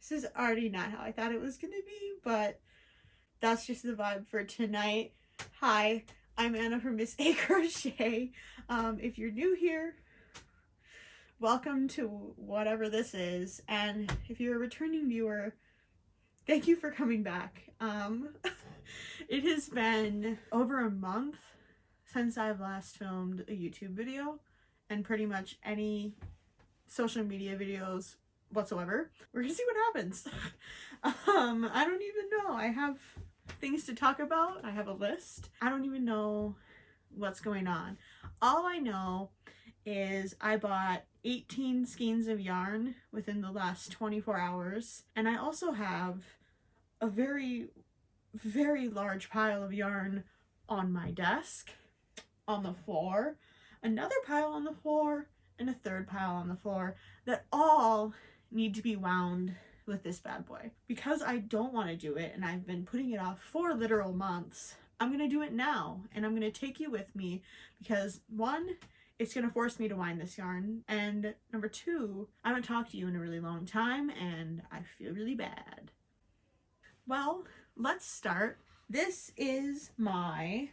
This is already not how I thought it was gonna be, but that's just the vibe for tonight. Hi, I'm Anna from Miss A Crochet. If you're new here, welcome to whatever this is, and if you're a returning viewer, thank you for coming back. It has been over a month since I've last filmed a YouTube video, and pretty much any social media videos whatsoever. We're gonna see what happens. I don't even know. I have things to talk about. I have a list. I don't even know what's going on. All I know is I bought 18 skeins of yarn within the last 24 hours, and I also have a very large pile of yarn on my desk, on the floor, another pile on the floor, and a third pile on the floor that all need to be wound with this bad boy. Because I don't want to do it and I've been putting it off for literal months, I'm gonna do it now, and I'm gonna take you with me because one, it's gonna force me to wind this yarn, and number two, I haven't talked to you in a really long time and I feel really bad. Well, let's start. This is my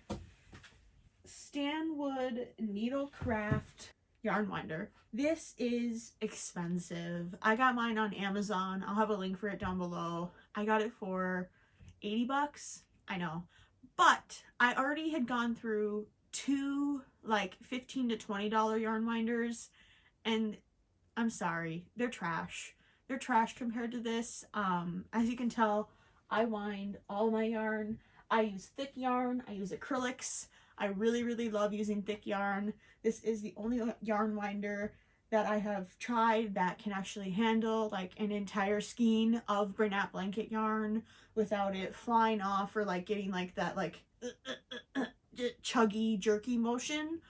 Stanwood Needlecraft yarn winder. This is expensive. I got mine on Amazon. I'll have a link for it down below. I got it for 80 bucks. I know. But I already had gone through two like $15 to $20 yarn winders, and I'm sorry, they're trash. They're trash compared to this. As you can tell, I wind all my yarn. I use thick yarn. I use acrylics. I really love using thick yarn. This is the only yarn winder that I have tried that can actually handle like an entire skein of Bernat blanket yarn without it flying off or like getting like that like chuggy jerky motion.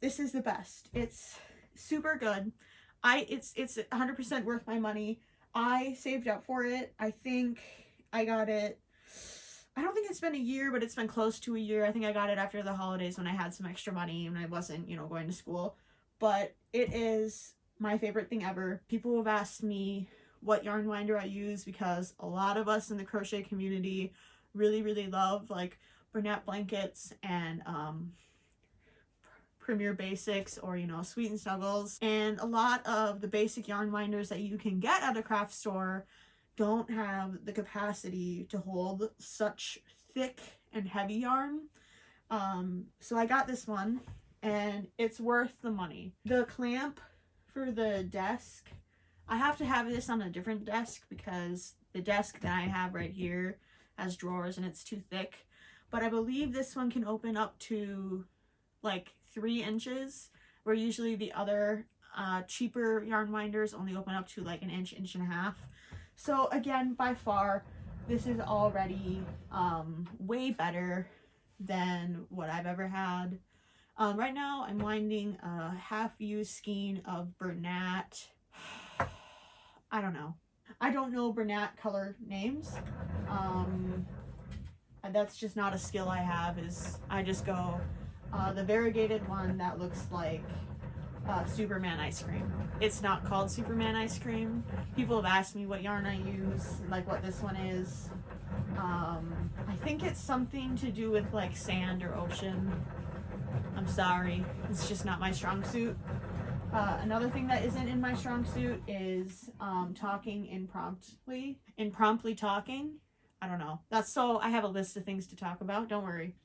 This is the best. It's super good. It's 100% worth my money. I saved up for it. I think I got it, I don't think it's been a year, but it's been close to a year. I think I got it after the holidays when I had some extra money and I wasn't, you know, going to school. But it is my favorite thing ever. People have asked me what yarn winder I use because a lot of us in the crochet community really love like Bernat blankets and Premier Basics, or you know, Sweet and Snuggles. And a lot of the basic yarn winders that you can get at a craft store don't have the capacity to hold such thick and heavy yarn. So I got this one and it's worth the money. The clamp for the desk, I have to have this on a different desk because the desk that I have right here has drawers and it's too thick. But I believe this one can open up to like 3 inches, where usually the other cheaper yarn winders only open up to like an inch and a half. So again, by far, this is already way better than what I've ever had. Right now, I'm winding a half-used skein of Bernat. I don't know. I don't know Bernat color names. That's just not a skill I have. Is I just go the variegated one that looks like Superman ice cream. It's not called Superman ice cream. People have asked me what yarn I use, like what this one is. I think it's something to do with like sand or ocean. I'm sorry, it's just not my strong suit. Another thing that isn't in my strong suit is talking impromptly talking. I don't know. That's so I have a list of things to talk about. Don't worry.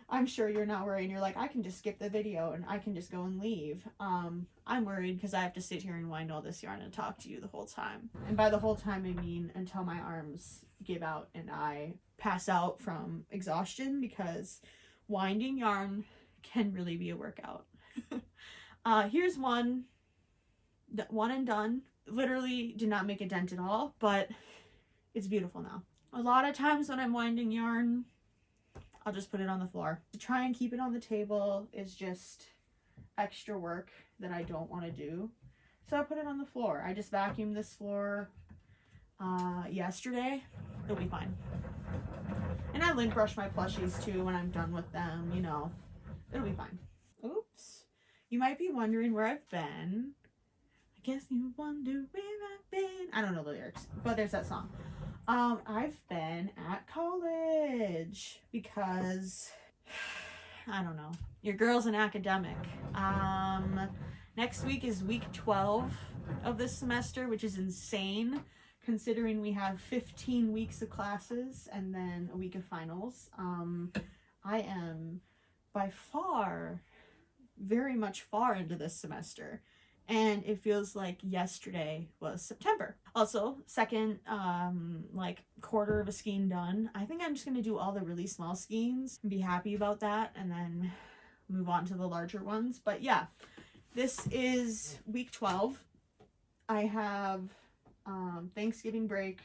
I'm sure you're not worried. You're like, I can just skip the video and I can just go and leave. I'm worried because I have to sit here and wind all this yarn and talk to you the whole time. And by the whole time, I mean until my arms give out and I pass out from exhaustion, because winding yarn can really be a workout. Here's one and done. Literally did not make a dent at all, but it's beautiful now. A lot of times when I'm winding yarn, I'll just put it on the floor. To try and keep it on the table is just extra work that I don't want to do. So I put it on the floor. I just vacuumed this floor yesterday. It'll be fine. And I lint brush my plushies too when I'm done with them, you know. It'll be fine. Oops. You might be wondering where I've been. I guess you wonder where I don't know the lyrics, but there's that song. I've been at college because I don't know. Your girl's an academic. Next week is week 12 of this semester, which is insane considering we have 15 weeks of classes and then a week of finals. I am by far, very much far into this semester, and it feels like yesterday was September. Also, second like quarter of a skein done. I think I'm just gonna do all the really small skeins and be happy about that, and then move on to the larger ones. But yeah, this is week 12. I have Thanksgiving break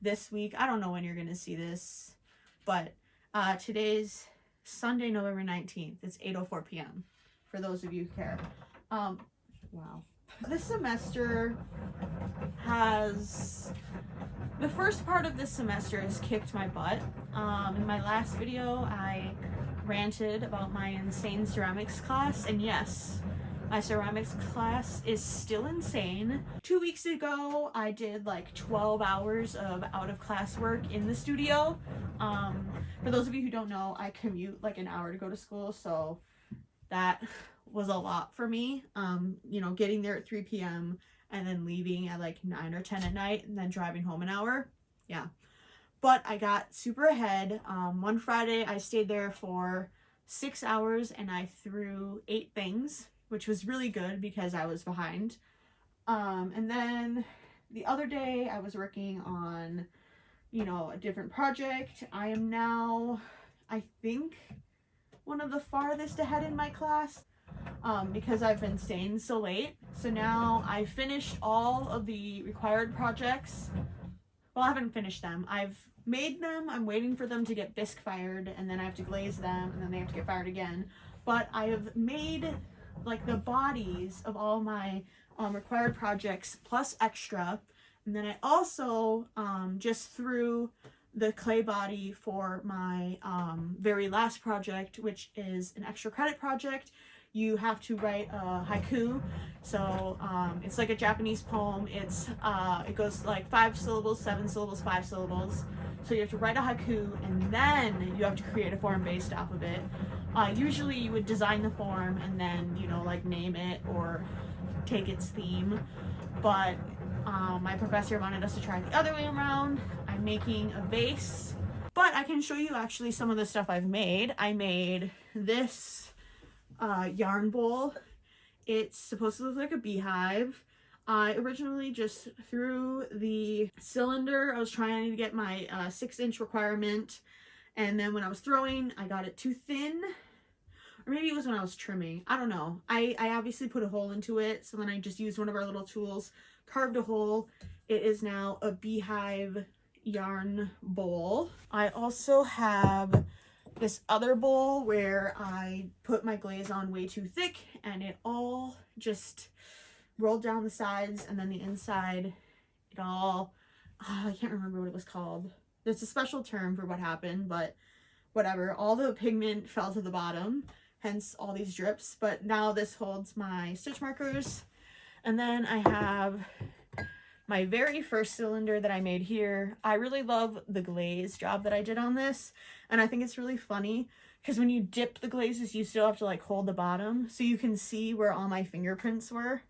this week. I don't know when you're gonna see this, but today's Sunday, November 19th. It's 8:04 p.m. for those of you who care. Wow. This semester has, the first part of this semester has kicked my butt. In my last video, I ranted about my insane ceramics class, and yes, my ceramics class is still insane. 2 weeks ago, I did like 12 hours of out of class work in the studio. For those of you who don't know, I commute like an hour to go to school, so that was a lot for me. You know, getting there at 3 p.m. and then leaving at like 9 or 10 at night and then driving home an hour. Yeah. But I got super ahead. One Friday I stayed there for 6 hours and I threw 8 things, which was really good because I was behind. And then the other day I was working on, you know, a different project. I am now, I think, one of the farthest ahead in my class because I've been staying so late. So now I finished all of the required projects. Well, I haven't finished them. I've made them. I'm waiting for them to get bisque fired, and then I have to glaze them, and then they have to get fired again. But I have made like the bodies of all my required projects plus extra, and then I also just threw the clay body for my very last project, which is an extra credit project. You have to write a haiku. So it's like a Japanese poem. It's it goes like 5 syllables, 7 syllables, 5 syllables. So you have to write a haiku, and then you have to create a form based off of it. Usually you would design the form and then, you know, like name it or take its theme. But my professor wanted us to try it the other way around. I'm making a vase, but I can show you actually some of the stuff I've made. I made this yarn bowl. It's supposed to look like a beehive. I originally just threw the cylinder. I was trying to get my 6-inch requirement, and then when I was throwing, I got it too thin, or maybe it was when I was trimming. I don't know. I obviously put a hole into it, so then I just used one of our little tools, carved a hole. It is now a beehive yarn bowl. I also have this other bowl where I put my glaze on way too thick and it all just rolled down the sides, and then the inside, it all, I can't remember what it was called. There's a special term for what happened, but whatever. All the pigment fell to the bottom, hence all these drips. But now this holds my stitch markers. And then I have my very first cylinder that I made here. I really love the glaze job that I did on this, and I think it's really funny because when you dip the glazes, you still have to like hold the bottom so you can see where all my fingerprints were.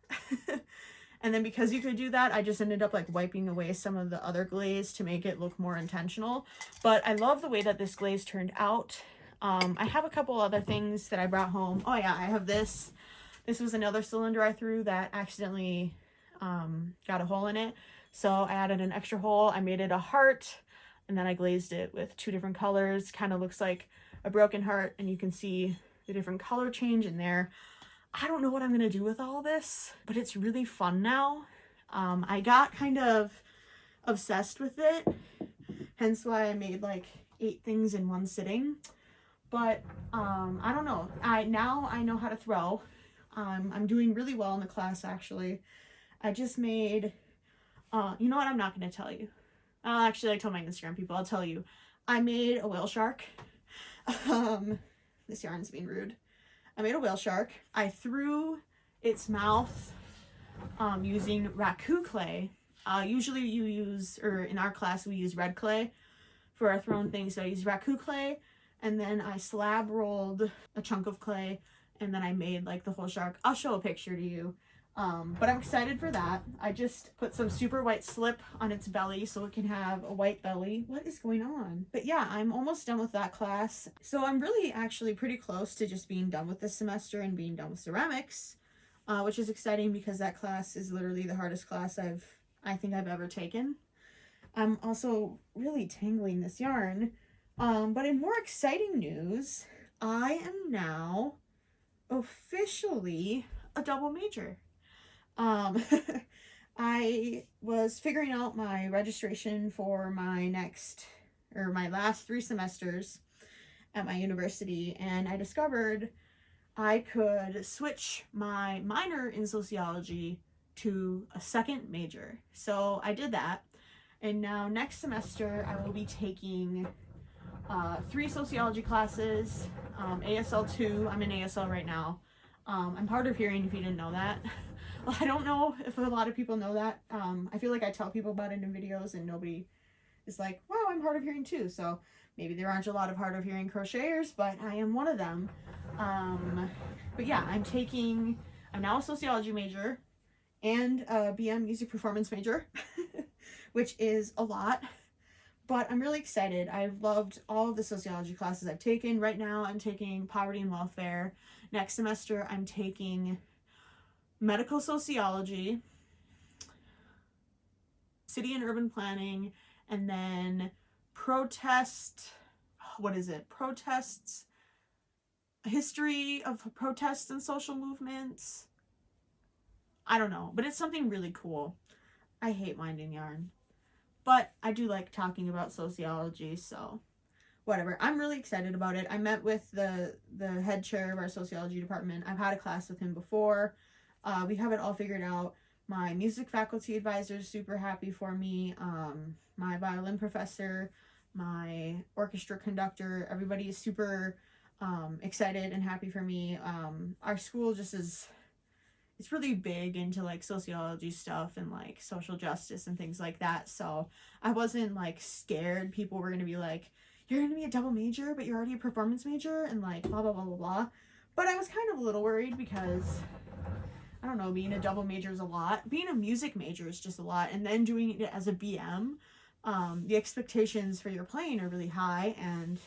And then because you could do that, I just ended up like wiping away some of the other glaze to make it look more intentional. But I love the way that this glaze turned out. I have a couple other things that I brought home. Oh yeah, I have this. This was another cylinder I threw that accidentally got a hole in it. So I added an extra hole. I made it a heart, and then I glazed it with 2 different colors. Kind of looks like a broken heart, and you can see the different color change in there. I don't know what I'm gonna do with all this, but it's really fun now. I got kind of obsessed with it, hence why I made like 8 things in one sitting. But I don't know. Now I know how to throw. I'm doing really well in the class, actually. I just made, you know what, I'm not going to tell you. Actually, I told my Instagram people, I'll tell you. I made a whale shark. This yarn's being rude. I made a whale shark. I threw its mouth using raku clay. Usually you use, or in our class we use red clay for our thrown things, so I use raku clay, and then I slab rolled a chunk of clay, and then I made like the whole shark. I'll show a picture to you. But I'm excited for that. I just put some super white slip on its belly so it can have a white belly. What is going on? But yeah, I'm almost done with that class. So I'm really actually pretty close to just being done with this semester and being done with ceramics, which is exciting because that class is literally the hardest class I think I've ever taken. I'm also really tangling this yarn. But in more exciting news, I am now officially a double major. I was figuring out my registration for my last 3 semesters at my university, and I discovered I could switch my minor in sociology to a second major. So I did that, and now next semester I will be taking 3 sociology classes, ASL 2. I'm in ASL right now. I'm hard of hearing, if you didn't know that. I don't know if a lot of people know that. I feel like I tell people about it in videos and nobody is like, wow, I'm hard of hearing too. So maybe there aren't a lot of hard of hearing crocheters, but I am one of them. But yeah, I'm now a sociology major and a BM music performance major, which is a lot, but I'm really excited. I've loved all of the sociology classes I've taken. Right now I'm taking poverty and welfare. Next semester I'm taking medical sociology, city and urban planning, and then history of protests and social movements. I don't know, but it's something really cool. I hate winding yarn, but I do like talking about sociology, so whatever. I'm really excited about it. I met with the head chair of our sociology department. I've had a class with him before. We have it all figured out. My music faculty advisor is super happy for me. My violin professor, my orchestra conductor, everybody is super excited and happy for me. Our school it's really big into like sociology stuff and like social justice and things like that. So I wasn't like scared people were going to be like, you're going to be a double major, but you're already a performance major and like blah, blah, blah, blah, blah. But I was kind of a little worried because I don't know, being a double major is a lot. Being a music major is just a lot. And then doing it as a BM, the expectations for your playing are really high. And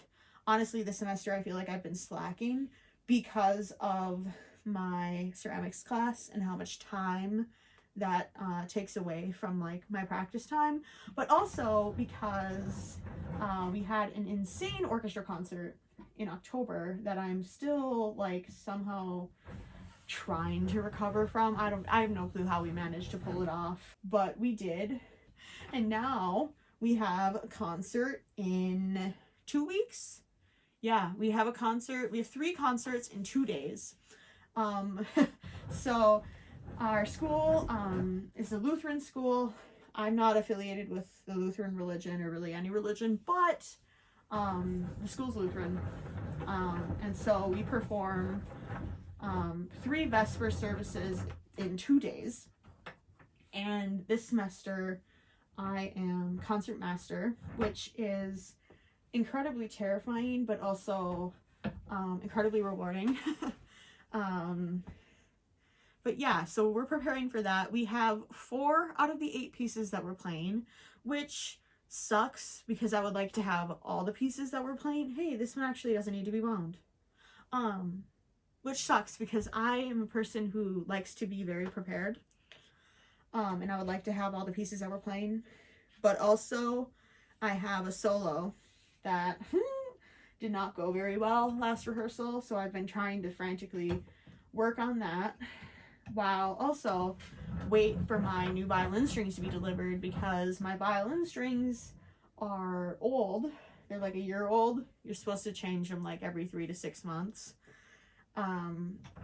honestly, this semester I feel like I've been slacking because of my ceramics class and how much time that takes away from like my practice time. But also because we had an insane orchestra concert in October that I'm still like somehow trying to recover from. I have no clue how we managed to pull it off, but we did. And now we have a concert in 2 weeks. Yeah, we have a concert. We have 3 concerts in 2 days. So our school is a Lutheran school. I'm not affiliated with the Lutheran religion or really any religion, but the school's Lutheran. And so we perform 3 Vesper services in 2 days. And this semester I am concert master, which is incredibly terrifying, but also incredibly rewarding. But yeah, so we're preparing for that. We have 4 out of the 8 pieces that we're playing, which sucks because I would like to have all the pieces that we're playing. Hey, this one actually doesn't need to be wound. Which sucks because I am a person who likes to be very prepared. And I would like to have all the pieces that we're playing. But also, I have a solo that did not go very well last rehearsal, so I've been trying to frantically work on that while also wait for my new violin strings to be delivered because my violin strings are old. They're like a year old. You're supposed to change them like every 3 to 6 months.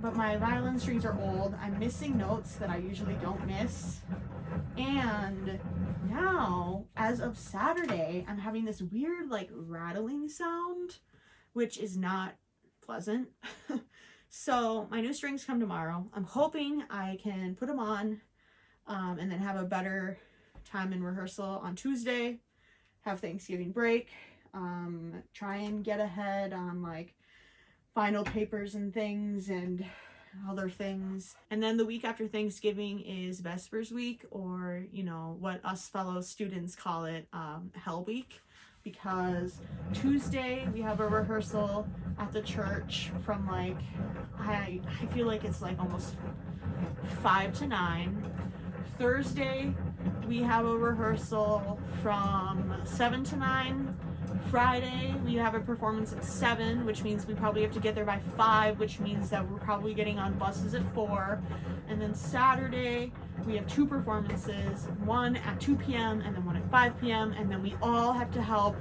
But my violin strings are old. I'm missing notes that I usually don't miss. And now, as of Saturday, I'm having this weird like rattling sound, which is not pleasant. So my new strings come tomorrow. I'm hoping I can put them on and then have a better time in rehearsal on Tuesday, have Thanksgiving break, try and get ahead on like final papers and things and other things. And then the week after Thanksgiving is Vespers week, or you know what us fellow students call it, Hell Week, because Tuesday we have a rehearsal at the church from like I feel like it's like almost 5 to 9. Thursday we have a rehearsal from 7 to 9. Friday we have a performance at 7, which means we probably have to get there by 5, which means that we're probably getting on buses at 4. And then Saturday we have 2 performances, one at 2 p.m. and then one at 5 p.m. and then we all have to help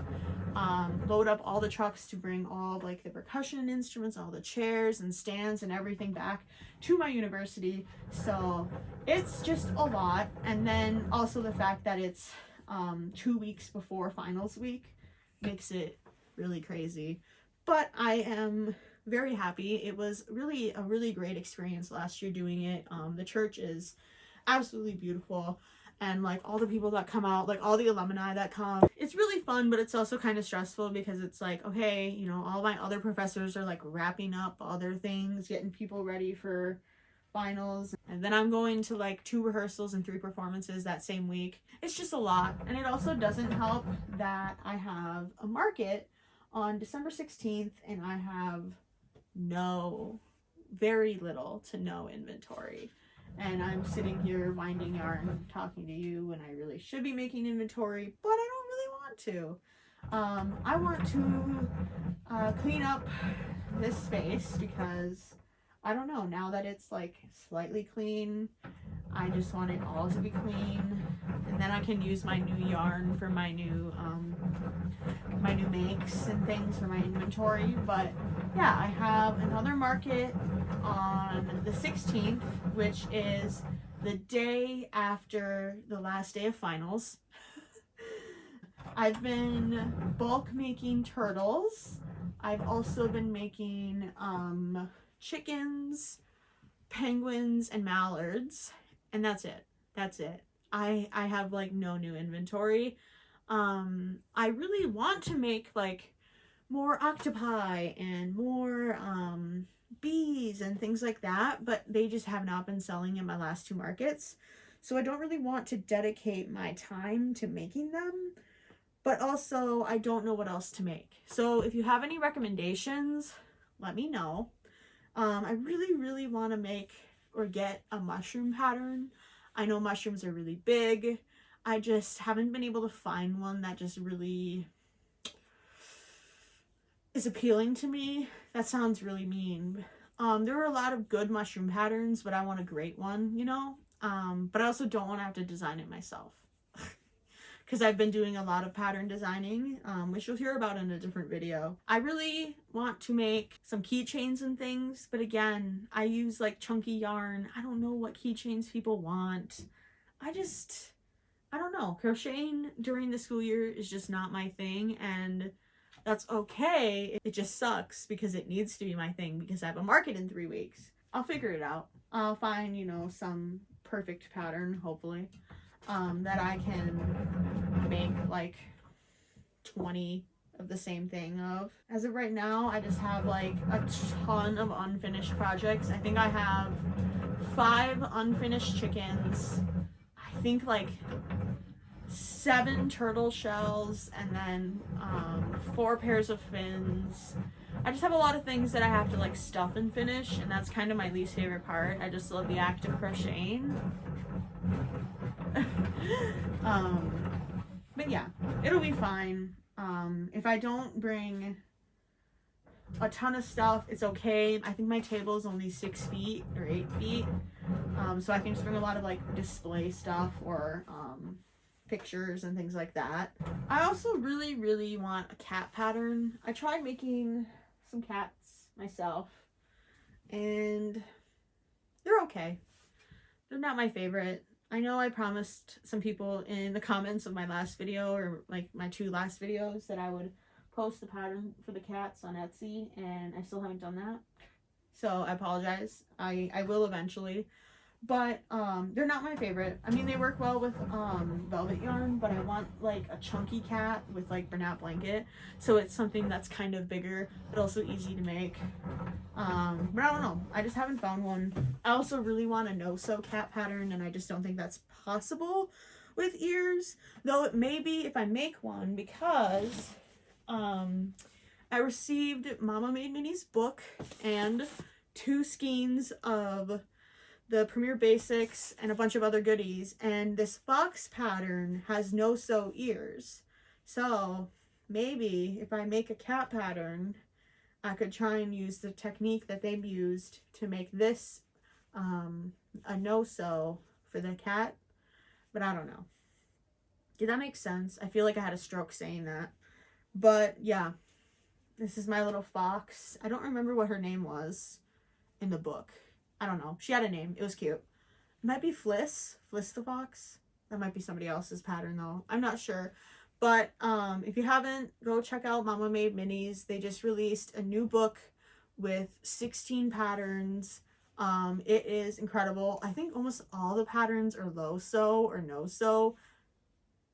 load up all the trucks to bring all like the percussion instruments, all the chairs and stands and everything back to my university. So it's just a lot. And then also the fact that it's 2 weeks before finals week makes it really crazy. But I am very happy. It was really a really great experience last year doing it. The church is absolutely beautiful, and like all the people that come out, like all the alumni that come, it's really fun, but it's also kind of stressful because it's like, okay, you know, all my other professors are like wrapping up other things, getting people ready for finals, and then I'm going to like 2 rehearsals and 3 performances that same week. It's just a lot. And it also doesn't help that I have a market on December 16th and I have very little to no inventory. And I'm sitting here winding yarn talking to you when I really should be making inventory, but I don't really want to. I want to clean up this space because I don't know, now that it's like slightly clean, I just want it all to be clean, and then I can use my new yarn for my new makes and things for my inventory. But yeah, I have another market on the 16th, which is the day after the last day of finals. I've been bulk making turtles. I've also been making chickens, penguins, and mallards, and that's it. I have like no new inventory. I really want to make like more octopi and more bees and things like that, but they just have not been selling in my last 2 markets, so I don't really want to dedicate my time to making them, but also I don't know what else to make. So if you have any recommendations, let me know. I really want to make or get a mushroom pattern. I know mushrooms are really big. I just haven't been able to find one that just really is appealing to me. That sounds really mean. There are a lot of good mushroom patterns, but I want a great one, you know? But I also don't want to have to design it myself. Because I've been doing a lot of pattern designing, which you'll hear about in a different video. I really want to make some keychains and things, but again, I use like chunky yarn. I don't know what keychains people want. I don't know. Crocheting during the school year is just not my thing, and that's okay. It just sucks because it needs to be my thing because I have a market in 3 weeks. I'll figure it out. I'll find, you know, some perfect pattern, hopefully, that I can make like 20 of the same thing of. As of right now, I just have like a ton of unfinished projects. I think I have 5 unfinished chickens. I think like 7 turtle shells, and then 4 pairs of fins. I just have a lot of things that I have to like stuff and finish, and that's kind of my least favorite part. I just love the act of crocheting. But yeah, it'll be fine. If I don't bring a ton of stuff, it's okay. I think my table is only 6 feet or 8 feet, so I can just bring a lot of like display stuff or pictures and things like that. I also really want a cat pattern. I tried making some cats myself and they're okay. They're not my favorite. I know I promised some people in the comments of my last video, or like my 2 last videos, that I would post a pattern for the cats on Etsy, and I still haven't done that. So I apologize. I will eventually. but they're not my favorite. I mean, they work well with velvet yarn, but I want like a chunky cat with like Bernat blanket, so it's something that's kind of bigger but also easy to make. But I don't know, I just haven't found one. I also really want a no-sew cat pattern, and I just don't think that's possible with ears, though it may be if I make one, because I received Mama Made Minis book and 2 skeins of the Premier Basics and a bunch of other goodies, and this fox pattern has no sew ears. So maybe if I make a cat pattern, I could try and use the technique that they've used to make this a no sew for the cat, but I don't know. Did that make sense? I feel like I had a stroke saying that. But yeah, this is my little fox. I don't remember what her name was in the book. I don't know. She had a name. It was cute. It might be Fliss. Fliss the fox. That might be somebody else's pattern though. I'm not sure. But if you haven't, go check out Mama Made Minis. They just released a new book with 16 patterns. It is incredible. I think almost all the patterns are low sew or no sew.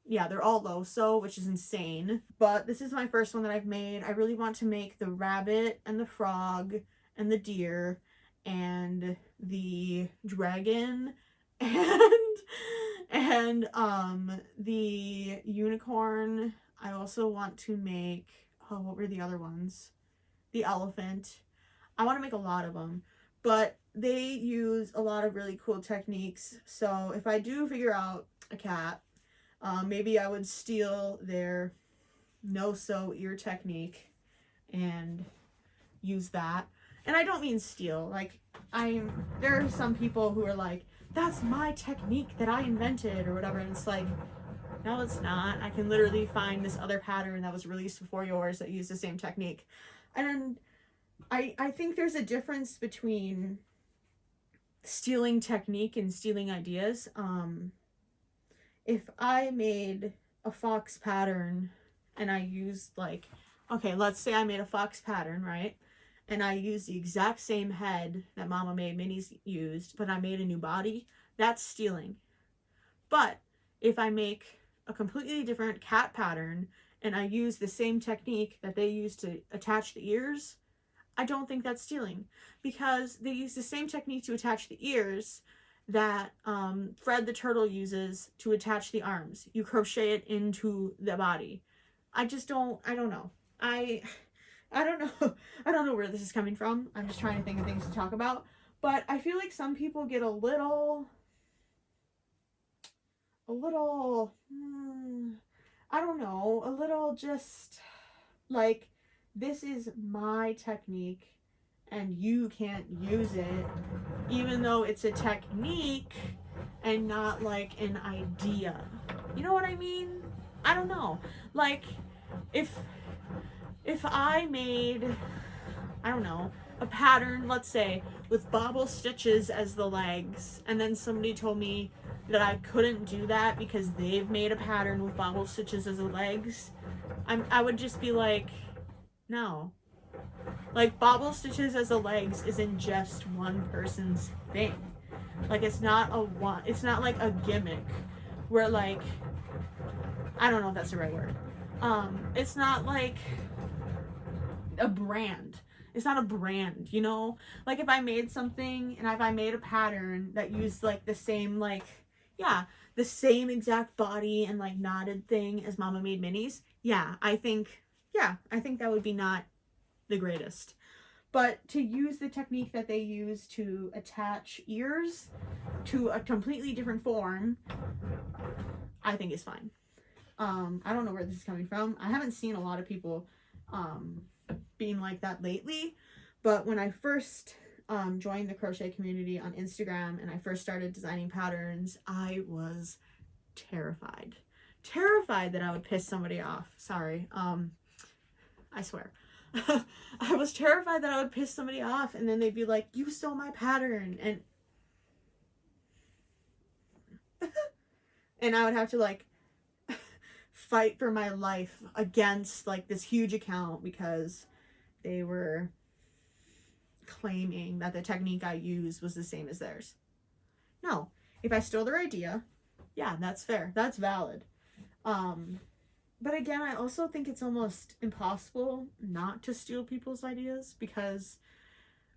Yeah, they're all low sew, which is insane. But this is my first one that I've made. I really want to make the rabbit and the frog and the deer and the dragon and the unicorn. I also want to make, oh, what were the other ones? The elephant. I want to make a lot of them, but they use a lot of really cool techniques. So if I do figure out a cat, maybe I would steal their no-sew ear technique and use that. And I don't mean steal. Like, there are some people who are like, that's my technique that I invented or whatever. And it's like, no, it's not. I can literally find this other pattern that was released before yours that used the same technique. And I think there's a difference between stealing technique and stealing ideas. If I made a fox pattern and I used like, okay, let's say I made a fox pattern, right? And I used the exact same head that Mama Made Minis used, but I made a new body, that's stealing. But if I make a completely different cat pattern and I use the same technique that they use to attach the ears, I don't think that's stealing, because they use the same technique to attach the ears that Fred the turtle uses to attach the arms. You crochet it into the body. I don't know. I don't know. I don't know where this is coming from. I'm just trying to think of things to talk about. But I feel like some people get a little, I don't know, a little just like, this is my technique and you can't use it, even though it's a technique and not like an idea. You know what I mean? I don't know. Like, if I made, I don't know, a pattern, let's say, with bobble stitches as the legs, and then somebody told me that I couldn't do that because they've made a pattern with bobble stitches as the legs, I would just be like, no. Like, bobble stitches as the legs isn't just one person's thing. Like, it's not like a gimmick where, like, I don't know if that's the right word. It's not like a brand. It's not a brand, you know? Like, if I made something and if I made a pattern that used like the same, like, yeah, the same exact body and like knotted thing as Mama Made Minis, I think that would be not the greatest. But to use the technique that they use to attach ears to a completely different form, I think is fine. I don't know where this is coming from. I haven't seen a lot of people being like that lately, but when I first joined the crochet community on Instagram and I first started designing patterns, I was terrified that I would piss somebody off. Sorry. I swear. I was terrified that I would piss somebody off, and then they'd be like, you stole my pattern, and and I would have to like fight for my life against like this huge account because they were claiming that the technique I used was the same as theirs. No. If I stole their idea, yeah, that's fair. That's valid. But again, I also think it's almost impossible not to steal people's ideas because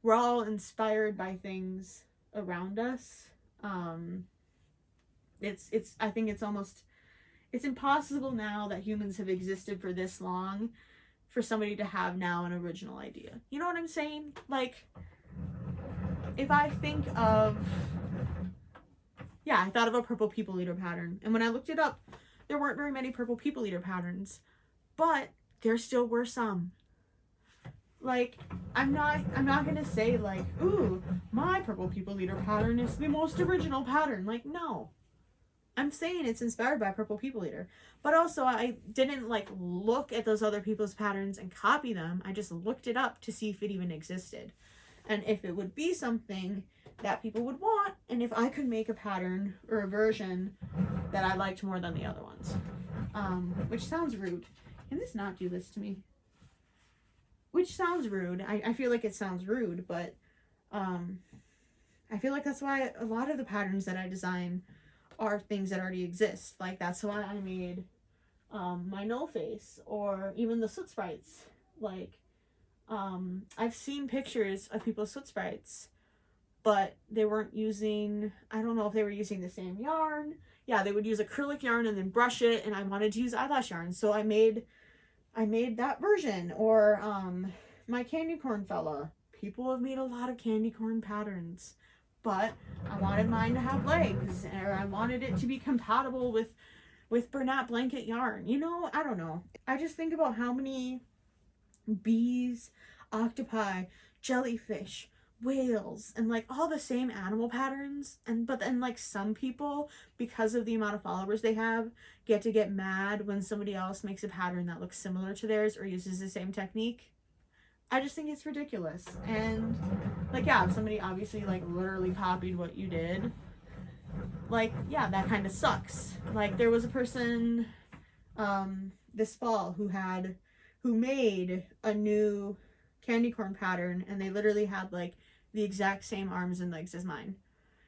we're all inspired by things around us. I think it's impossible now that humans have existed for this long for somebody to have now an original idea. You know what I'm saying? Like, if I think of, I thought of a purple people eater pattern, and when I looked it up, there weren't very many purple people eater patterns, but there still were some. Like, I'm not gonna say like, ooh, my purple people eater pattern is the most original pattern. Like, no. I'm saying it's inspired by purple people eater. But also I didn't like look at those other people's patterns and copy them. I just looked it up to see if it even existed. And if it would be something that people would want, and if I could make a pattern or a version that I liked more than the other ones. Which sounds rude. Can this not do this to me? Which sounds rude. I feel like it sounds rude, but I feel like that's why a lot of the patterns that I design are things that already exist. Like, that's why I made my no face, or even the soot sprites. Like, I've seen pictures of people's soot sprites, but they weren't using, I don't know if they were using the same yarn. Yeah, they would use acrylic yarn and then brush it, and I wanted to use eyelash yarn, so I made that version. Or my candy corn fella. People have made a lot of candy corn patterns, but I wanted mine to have legs, or I wanted it to be compatible with Bernat blanket yarn. You know, I don't know. I just think about how many bees, octopi, jellyfish, whales, and like all the same animal patterns, but then like some people, because of the amount of followers they have, get mad when somebody else makes a pattern that looks similar to theirs or uses the same technique. I just think it's ridiculous. And like, yeah, if somebody obviously like literally copied what you did, like, yeah, that kind of sucks. Like, there was a person this fall who made a new candy corn pattern, and they literally had like the exact same arms and legs as mine.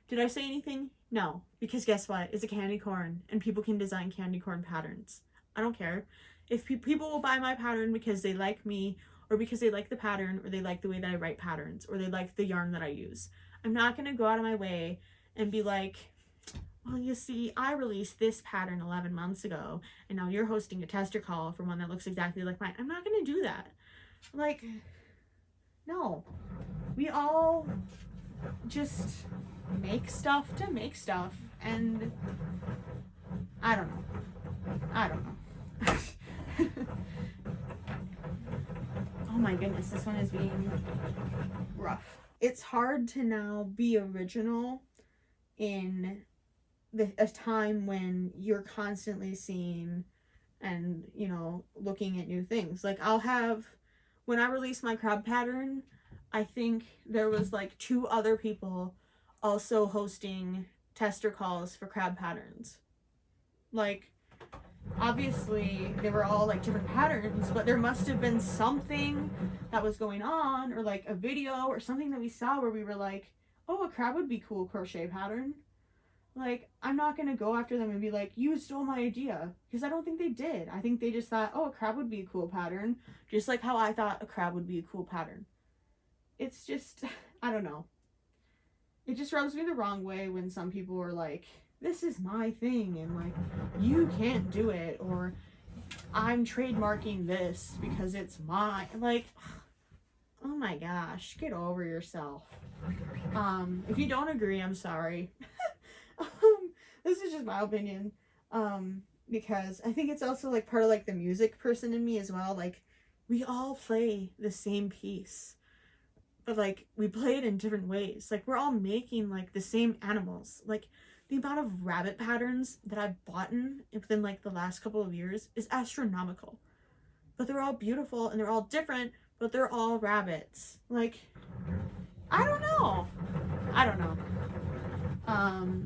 Did I say anything? No, because guess what? It's a candy corn, and people can design candy corn patterns. I don't care. If people will buy my pattern because they like me, or because they like the pattern, or they like the way that I write patterns, or they like the yarn that I use. I'm not going to go out of my way and be like, well, you see, I released this pattern 11 months ago, and now you're hosting a tester call for one that looks exactly like mine. I'm not going to do that. Like, no. We all just make stuff to make stuff, and I don't know. Oh my goodness, this one is being rough. It's hard to now be original in a time when you're constantly seeing and, you know, looking at new things. Like, when I released my crab pattern, I think there was like 2 other people also hosting tester calls for crab patterns. Like, obviously they were all like different patterns, but there must have been something that was going on, or like a video or something that we saw where we were like, oh, a crab would be cool crochet pattern. Like, I'm not gonna go after them and be like, you stole my idea, because I don't think they did. I think they just thought, oh, a crab would be a cool pattern, just like how I thought a crab would be a cool pattern. It's just, I don't know. It just rubs me the wrong way when some people are like, this is my thing, and like, you can't do it, or I'm trademarking this because it's mine. Like, oh my gosh, get over yourself. If you don't agree, I'm sorry. This is just my opinion. Because I think it's also like part of like the music person in me as well. Like, we all play the same piece, but like, we play it in different ways. Like, we're all making like the same animals. Like, the amount of rabbit patterns that I've bought within like the last couple of years is astronomical. But they're all beautiful and they're all different, but they're all rabbits. Like, I don't know.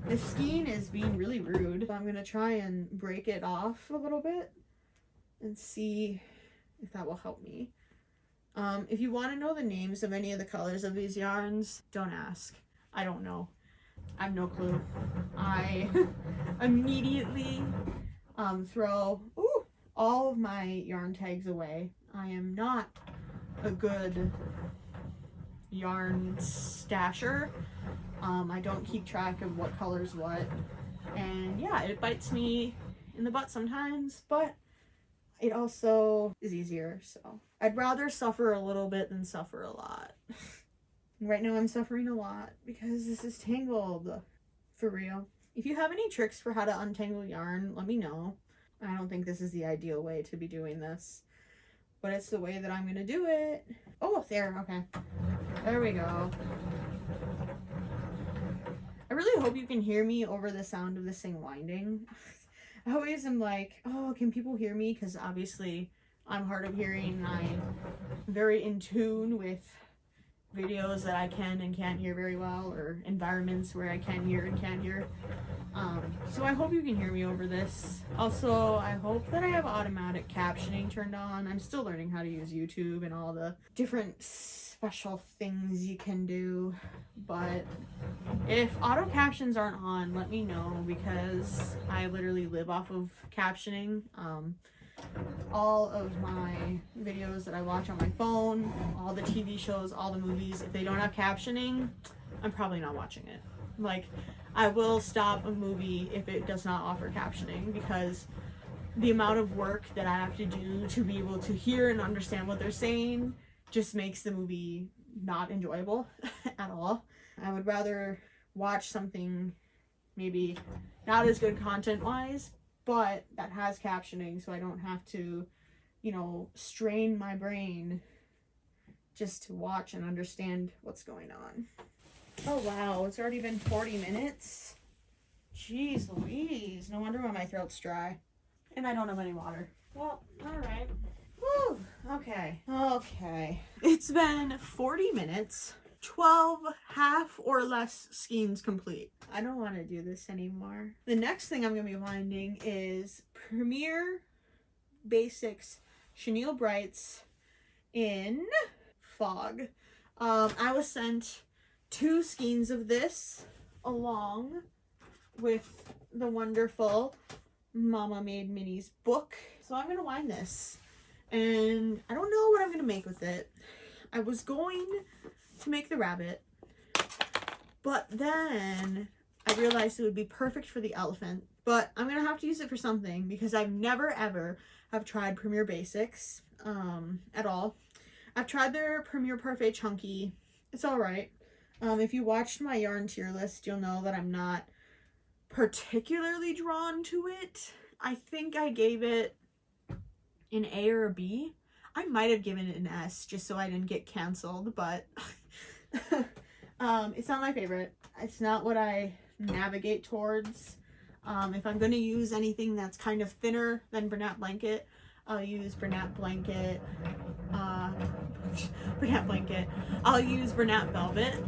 The skein is being really rude. So I'm gonna try and break it off a little bit and see if that will help me. If you want to know the names of any of the colors of these yarns, don't ask. I don't know. I have no clue. I immediately throw all of my yarn tags away. I am not a good yarn stasher. I don't keep track of what color's what. And yeah, it bites me in the butt sometimes, but it also is easier, so I'd rather suffer a little bit than suffer a lot. Right now I'm suffering a lot because this is tangled. For real. If you have any tricks for how to untangle yarn, let me know. I don't think this is the ideal way to be doing this, but it's the way that I'm gonna do it. Oh, there, okay. There we go. I really hope you can hear me over the sound of this thing winding. I always am like, oh, can people hear me? Because obviously I'm hard of hearing. I'm very in tune with videos that I can and can't hear very well, or environments where I can hear and can't hear. So I hope you can hear me over this. Also, I hope that I have automatic captioning turned on. I'm still learning how to use YouTube and all the different special things you can do, but if auto captions aren't on, let me know, because I literally live off of captioning. All of my videos that I watch on my phone, all the TV shows, all the movies, if they don't have captioning, I'm probably not watching it. Like, I will stop a movie if it does not offer captioning, because the amount of work that I have to do to be able to hear and understand what they're saying just makes the movie not enjoyable at all. I would rather watch something maybe not as good content-wise, but that has captioning, so I don't have to, you know, strain my brain just to watch and understand what's going on. Oh wow, it's already been 40 minutes. Jeez Louise, no wonder why my throat's dry. And I don't have any water. Well, alright. Woo, okay. It's been 40 minutes, 12 half or less skeins complete. I don't want to do this anymore. The next thing I'm going to be winding is Premier Basics Chenille Brights in Fog. I was sent 2 skeins of this along with the wonderful Mama Made Minis book. So I'm going to wind this. And I don't know what I'm going to make with it. I was going to make the rabbit, but then I realized it would be perfect for the elephant. But I'm going to have to use it for something, because I've never ever have tried Premier Basics at all. I've tried their Premier Parfait Chunky. It's alright. If you watched my yarn tier list, you'll know that I'm not particularly drawn to it. I think I gave it an A or a B. I might have given it an S just so I didn't get canceled, but it's not my favorite. It's not what I navigate towards. If I'm going to use anything that's kind of thinner than Bernat Blanket, I'll use Bernat Blanket. I'll use Bernat Velvet.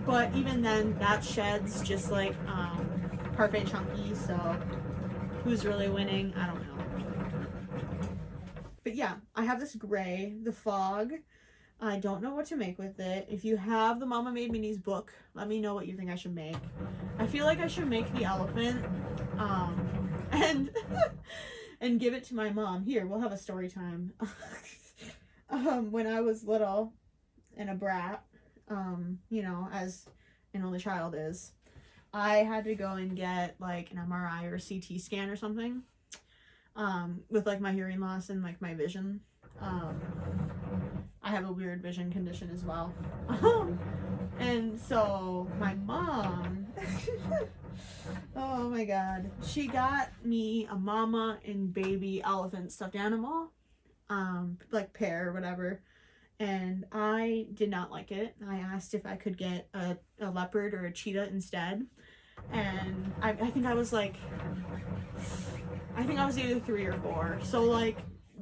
But even then, that sheds just like Parfait Chunky, so who's really winning? I don't know. But yeah, I have this gray, the Fog. I don't know what to make with it. If you have the Mama Made Minis book, let me know what you think I should make. I feel like I should make the elephant and give it to my mom. Here, we'll have a story time. When I was little and a brat, you know, as an only child is, I had to go and get like an MRI or CT scan or something with like my hearing loss and like my vision. I have a weird vision condition as well. And so my mom, oh my god, she got me a mama and baby elephant stuffed animal, like pair or whatever. And I did not like it. I asked if I could get a leopard or a cheetah instead. And I think I was like, I think I was either 3 or 4. So like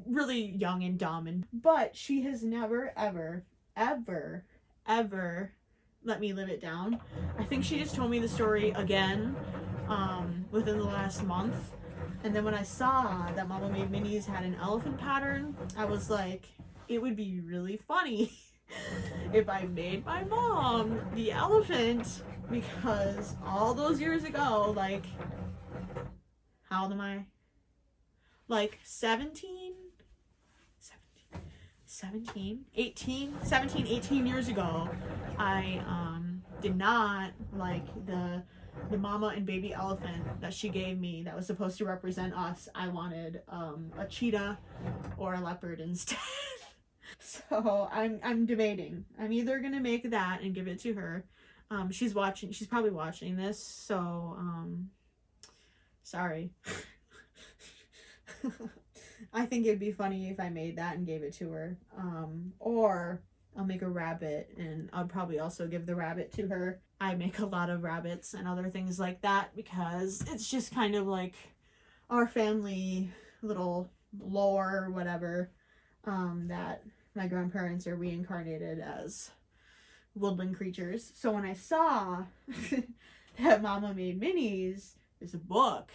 really young and dumb. But she has never, ever, ever, ever let me live it down. I think she just told me the story again within the last month. And then when I saw that Mama Made Minis had an elephant pattern, I was like, it would be really funny if I made my mom the elephant, because all those years ago, like, how old am I? Like 17, 18 years ago, I did not like the mama and baby elephant that she gave me that was supposed to represent us. I wanted a cheetah or a leopard instead. So I'm debating. I'm either gonna make that and give it to her. She's probably watching this, so sorry. I think it'd be funny if I made that and gave it to her. Or I'll make a rabbit and I'll probably also give the rabbit to her. I make a lot of rabbits and other things like that because it's just kind of like our family little lore or whatever, that my grandparents are reincarnated as woodland creatures. So when I saw that Mama Made Minis, this book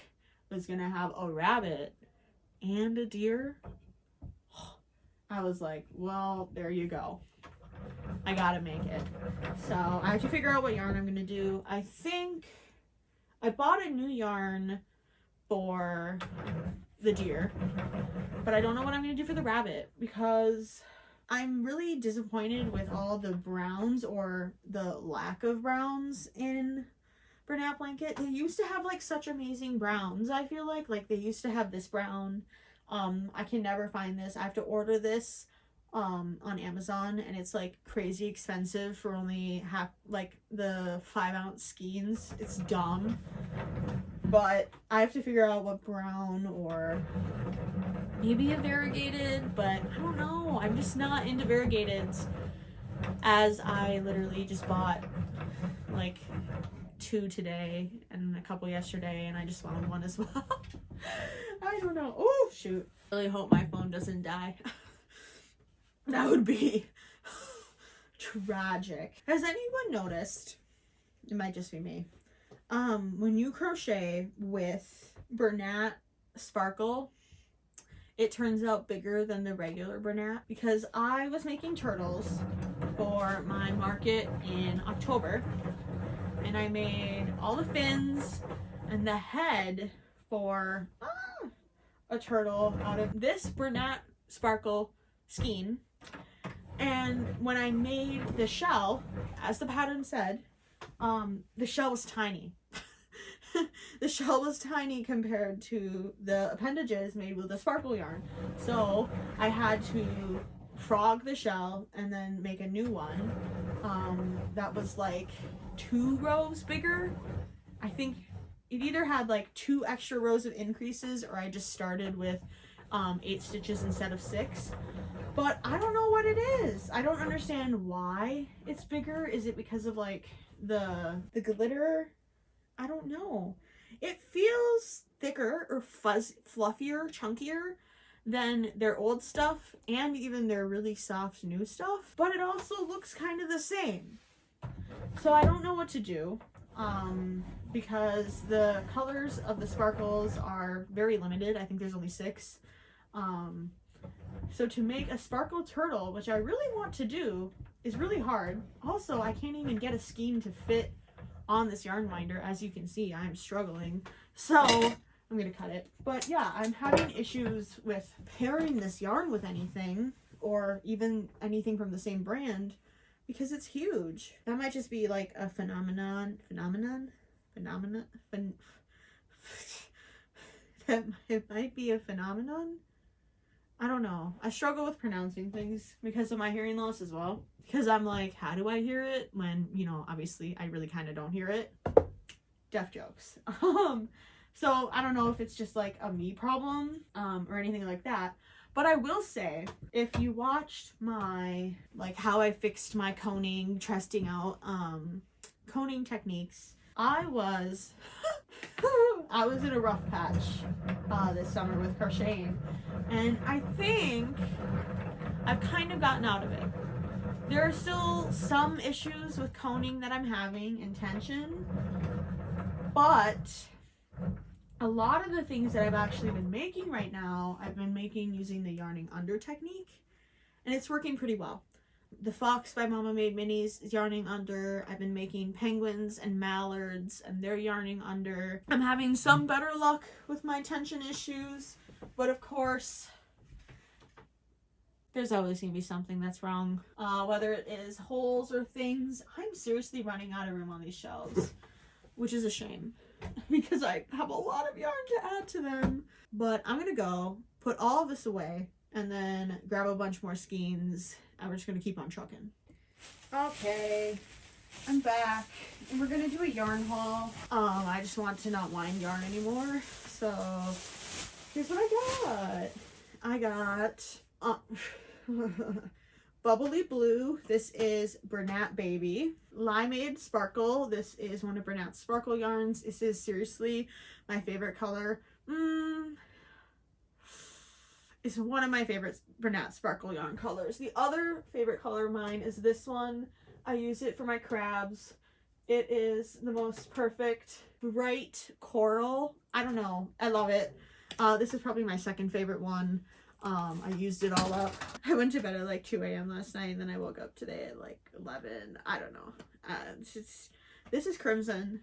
was gonna have a rabbit and a deer, I was like, well, there you go. I gotta make it. So I have to figure out what yarn I'm gonna do. I think I bought a new yarn for the deer, but I don't know what I'm gonna do for the rabbit because I'm really disappointed with all the browns or the lack of browns in Bernat Blanket. They used to have like such amazing browns. I feel like they used to have this brown. I can never find this. I have to order this on Amazon, and it's like crazy expensive for only half, like the 5-ounce skeins. It's dumb, but I have to figure out what brown, or maybe a variegated, but I don't know. I'm just not into variegateds, as I literally just bought like 2 today and a couple yesterday, and I just wanted one as well. I don't know. Oh shoot. I really hope my phone doesn't die. That would be tragic. Has anyone noticed, it might just be me, when you crochet with Bernat Sparkle, it turns out bigger than the regular Bernat? Because I was making turtles for my market in October, and I made all the fins and the head for a turtle out of this Bernat Sparkle skein. And when I made the shell, as the pattern said, the shell was tiny. The shell was tiny compared to the appendages made with the sparkle yarn. So I had to frog the shell and then make a new one that was like 2 rows bigger. I think it either had like 2 extra rows of increases, or I just started with 8 stitches instead of 6. But I don't know what it is. I don't understand why it's bigger. Is it because of like the glitter? I don't know. It feels thicker or fluffier, chunkier than their old stuff and even their really soft new stuff. But it also looks kind of the same. So I don't know what to do. Because the colors of the sparkles are very limited. I think there's only 6. So to make a sparkle turtle, which I really want to do, is really hard. Also, I can't even get a skein to fit on this yarn winder. As you can see, I'm struggling. So I'm gonna cut it. But yeah, I'm having issues with pairing this yarn with anything, or even anything from the same brand, because it's huge. That might just be like a phenomenon. It might be a phenomenon. I don't know. I struggle with pronouncing things because of my hearing loss as well. Because I'm like, how do I hear it when, you know, obviously I really kind of don't hear it. Deaf jokes. So I don't know if it's just like a me problem or anything like that. But I will say, if you watched my, like, how I fixed my coning, testing out coning techniques, I was in a rough patch this summer with crocheting, and I think I've kind of gotten out of it. There are still some issues with coning that I'm having in tension, but a lot of the things that I've actually been making right now, I've been making using the yarning under technique, and it's working pretty well. the Fox by Mama Made Minis is yarning under. I've been making penguins and mallards, and they're yarning under. I'm having some better luck with my tension issues, but of course, there's always going to be something that's wrong. Whether it is holes or things. I'm seriously running out of room on these shelves, which is a shame because I have a lot of yarn to add to them. But I'm going to go put all of this away and then grab a bunch more skeins, and we're just going to keep on trucking. Okay, I'm back, and we're going to do a yarn haul. I just want to not wind yarn anymore, so here's what I got. Bubbly Blue, this is Bernat Baby. Limeade Sparkle, this is one of Bernat's sparkle yarns. This is seriously my favorite color. It's one of my favorite Bernat sparkle yarn colors. The other favorite color of mine is this one. I use it for my crabs. It is the most perfect bright coral. I don't know. I love it. This is probably my second favorite one. I used it all up. I went to bed at like 2 a.m. last night, and then I woke up today at like 11. I don't know. This is Crimson.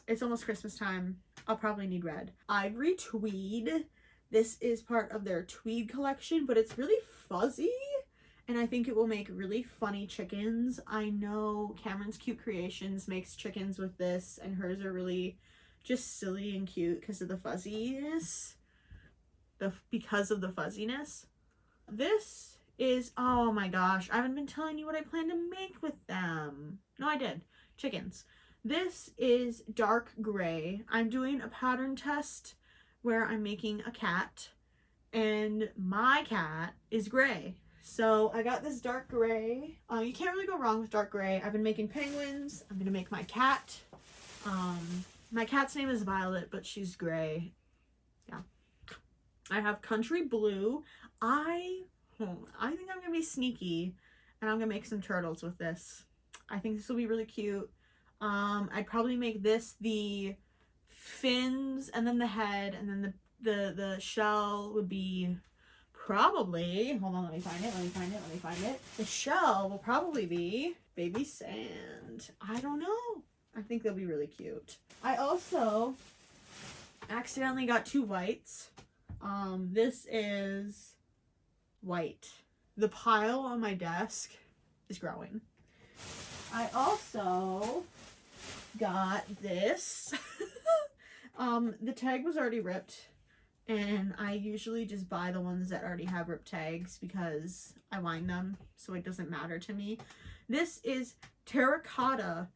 It's almost Christmas time. I'll probably need red. Ivory Tweed. This is part of their tweed collection, but it's really fuzzy, and I think it will make really funny chickens. I know Cameron's Cute Creations makes chickens with this, and hers are really just silly and cute because of the fuzziness. Because of the fuzziness. This is, oh my gosh, I haven't been telling you what I plan to make with them. No, I did. Chickens. This is dark gray. I'm doing a pattern test where I'm making a cat, and my cat is gray. So I got this dark gray. You can't really go wrong with dark gray. I've been making penguins. I'm gonna make my cat. My cat's name is Violet, but she's gray. Yeah. I have Country Blue. I think I'm gonna be sneaky, and I'm gonna make some turtles with this. I think this will be really cute. I'd probably make this the fins, and then the head, and then the shell would be probably, hold on, let me find it. The shell will probably be baby sand. I don't know. I think they'll be really cute. I also accidentally got two whites. This is white. The pile on my desk is growing. I also got this. The tag was already ripped, and I usually just buy the ones that already have ripped tags because I wind them, so it doesn't matter to me. This is terracotta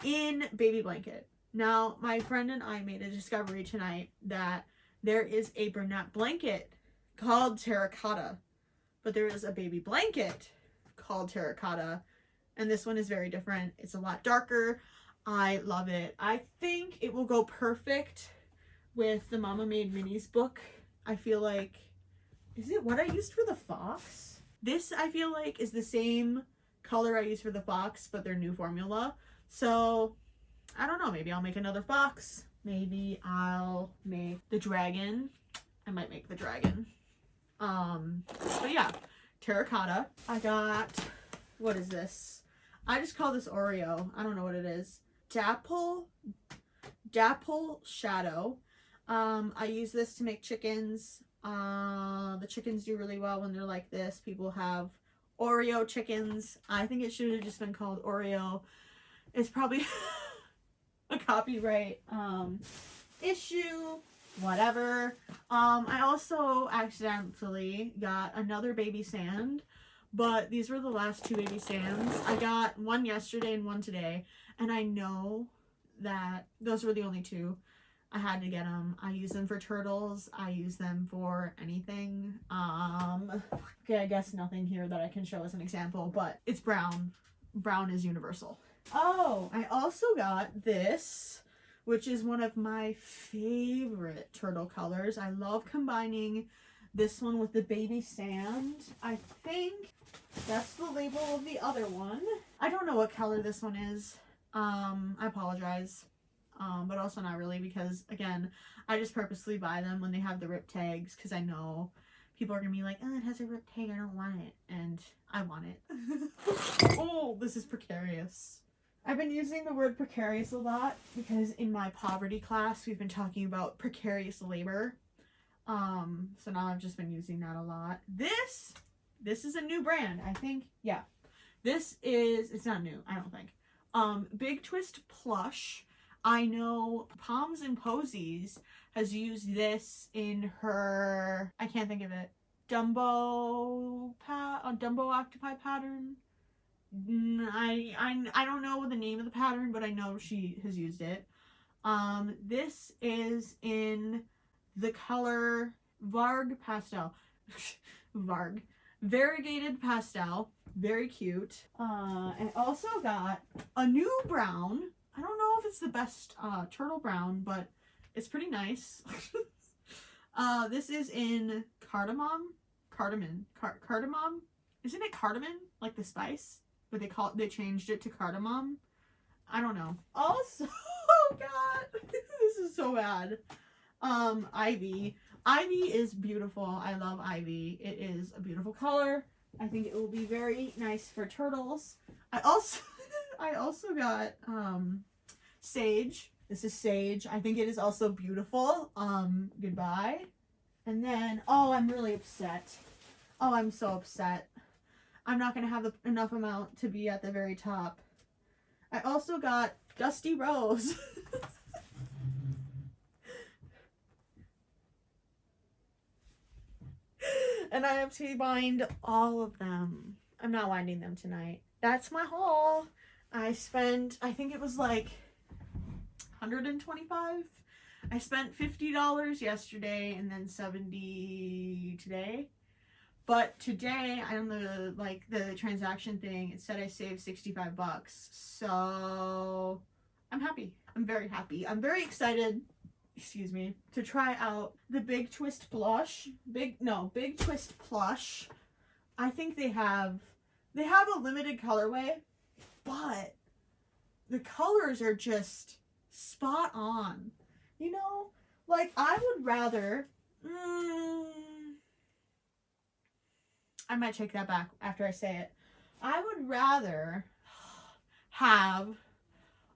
in baby blanket. Now, my friend and I made a discovery tonight that there is a Bernat blanket called terracotta, but there is a baby blanket called terracotta, and this one is very different. It's a lot darker. I love it. I think it will go perfect with the Mama Made Minis book. I feel like, is it what I used for the fox? This, I feel like, is the same color I used for the fox, but their new formula. So, I don't know. Maybe I'll make another fox. Maybe I'll make the dragon. I might make the dragon. But yeah, terracotta. I got, what is this? I just call this Oreo. I don't know what it is. Dapple Shadow. I use this to make chickens. The chickens do really well when they're like this. People have Oreo chickens. I think it should have just been called Oreo. It's probably a copyright issue, whatever. I also accidentally got another baby sand, but these were the last two baby sands. I got one yesterday and one today, and I know that those were the only two. I had to get them. I use them for turtles. I use them for anything. Okay, I guess nothing here that I can show as an example, but it's brown. Brown is universal. Oh, I also got this, which is one of my favorite turtle colors. I love combining this one with the baby sand. I think that's the label of the other one. I don't know what color this one is. I apologize. But also not really, because again, I just purposely buy them when they have the rip tags because I know people are gonna be like, oh, it has a ripped tag, I don't want it. And I want it. Oh, this is precarious. I've been using the word precarious a lot because in my poverty class, we've been talking about precarious labor. So now I've just been using that a lot. This is a new brand, I think. Yeah. It's not new, I don't think. Big Twist Plush. I know Palms and Posies has used this in her, I can't think of it, Dumbo Octopi pattern. I don't know the name of the pattern, but I know she has used it. This is in the color Varg Pastel. Varg. Variegated Pastel. Very cute. I also got a new brown. I don't know if it's the best turtle brown, but it's pretty nice. This is in cardamom. Cardamom. Isn't it cardamom? Like the spice? But they changed it to cardamom. I don't know. Also, oh god, this is so bad. Ivy. Ivy is beautiful. I love ivy. It is a beautiful color. I think it will be very nice for turtles. I also got sage. This is sage. I think it is also beautiful. Goodbye. And then, oh, I'm really upset. Oh, I'm so upset. I'm not going to have enough amount to be at the very top. I also got Dusty Rose. And I have to bind all of them. I'm not winding them tonight. That's my haul. I think it was like $125. I spent $50 yesterday and then $70 today. But today, on the transaction thing, it said I saved 65 bucks. So I'm happy. I'm very happy. I'm very excited, excuse me, to try out the Big Twist Plush. Big Twist Plush. I think they have a limited colorway, but the colors are just spot on. You know, like I would rather I might take that back after I say it. I would rather have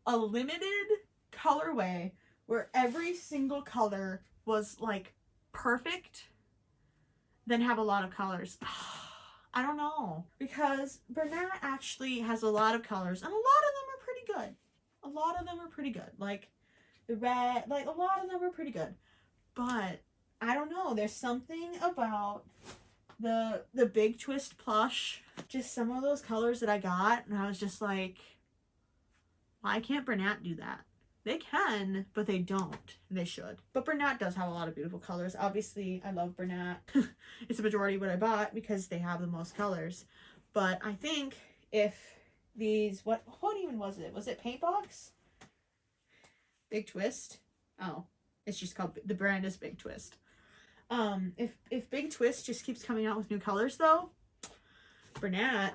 a limited colorway where every single color was like perfect than have a lot of colors. I don't know. Because Bernat actually has a lot of colors and a lot of them are pretty good. A lot of them are pretty good. Like the red, like a lot of them are pretty good. But I don't know. There's something about the Big Twist Plush, just some of those colors that I got, and I was just like, why can't Bernat do that? They can, but they don't. They should. But Bernat does have a lot of beautiful colors. Obviously, I love Bernat. It's the majority of what I bought because they have the most colors. But I think if these, what even was it? Was it Paint Box? Big Twist? Oh, it's just called, the brand is Big Twist. If Big Twist just keeps coming out with new colors though, Bernat,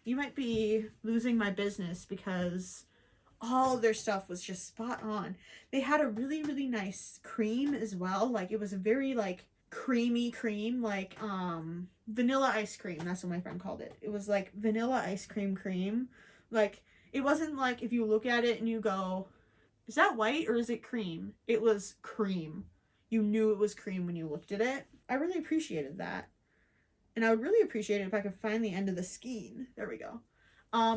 you might be losing my business because all their stuff was just spot on. They had a really, really nice cream as well. Like it was a very like creamy cream, like vanilla ice cream. That's what my friend called it. It was like vanilla ice cream. Like it wasn't like if you look at it and you go, is that white or is it cream? It was cream. You knew it was cream when you looked at it. I really appreciated that. And I would really appreciate it if I could find the end of the skein. There we go.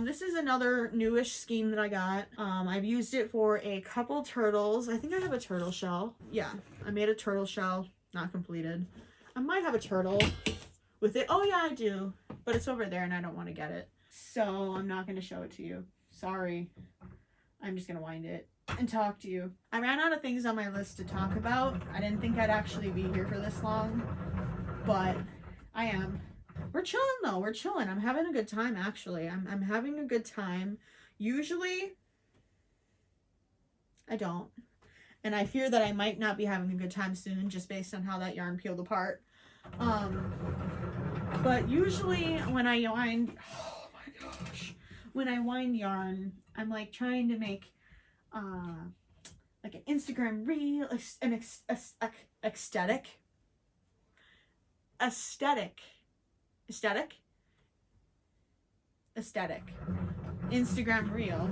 This is another newish skein that I got. I've used it for a couple turtles. I think I have a turtle shell. Yeah, I made a turtle shell, not completed. I might have a turtle with it. Oh yeah, I do. But it's over there and I don't want to get it. So I'm not going to show it to you. Sorry. I'm just going to wind it and talk to you. I ran out of things on my list to talk about. I didn't think I'd actually be here for this long, but I am. We're chilling though. We're chilling. I'm having a good time actually. I'm having a good time. Usually I don't. And I fear that I might not be having a good time soon just based on how that yarn peeled apart. But usually when I wind, oh my gosh, when I wind yarn, I'm like trying to make like an Instagram reel, an aesthetic. aesthetic Instagram reel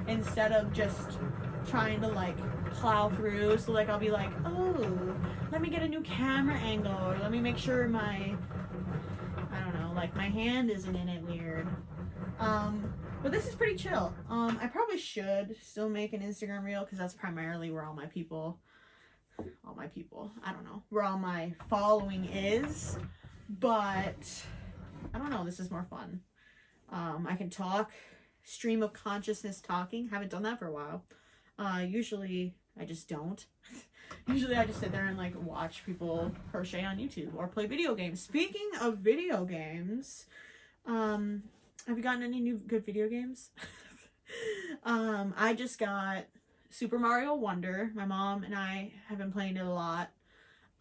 instead of just trying to like plow through. So like I'll be like, oh, let me get a new camera angle, or let me make sure my, I don't know, like my hand isn't in it weird. But this is pretty chill. I probably should still make an Instagram reel because that's primarily where all my people, I don't know, where all my following is. But I don't know, this is more fun. I can talk, stream of consciousness talking. Haven't done that for a while. Usually I just don't. Usually I just sit there and like watch people crochet on YouTube or play video games. Speaking of video games, have you gotten any new good video games? I just got Super Mario Wonder. My mom and I have been playing it a lot.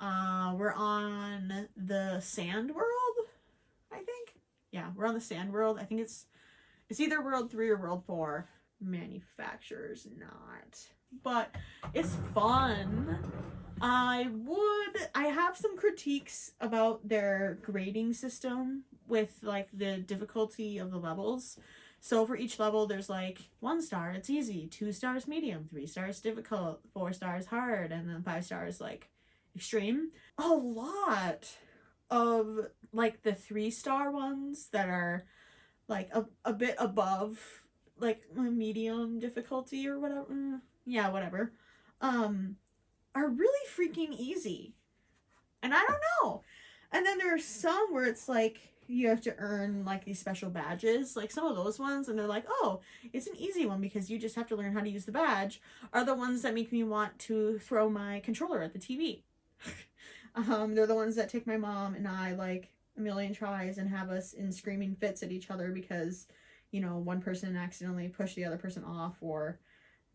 We're on the Sand World, I think. Yeah, we're on the Sand World. I think it's either World 3 or World 4. Manufacturer's not. But it's fun. I have some critiques about their grading system with like the difficulty of the levels. So for each level there's like 1 star, it's easy, 2 stars medium, 3 stars difficult, 4 stars hard, and then 5 stars like extreme. A lot of like the 3-star ones that are like a bit above like medium difficulty or whatever, yeah, whatever, are really freaking easy. And I don't know. And then there are some where it's like you have to earn like these special badges, like some of those ones, and they're like, oh, it's an easy one because you just have to learn how to use the badge, are the ones that make me want to throw my controller at the TV. They're the ones that take my mom and I like a million tries and have us in screaming fits at each other because, you know, one person accidentally pushed the other person off or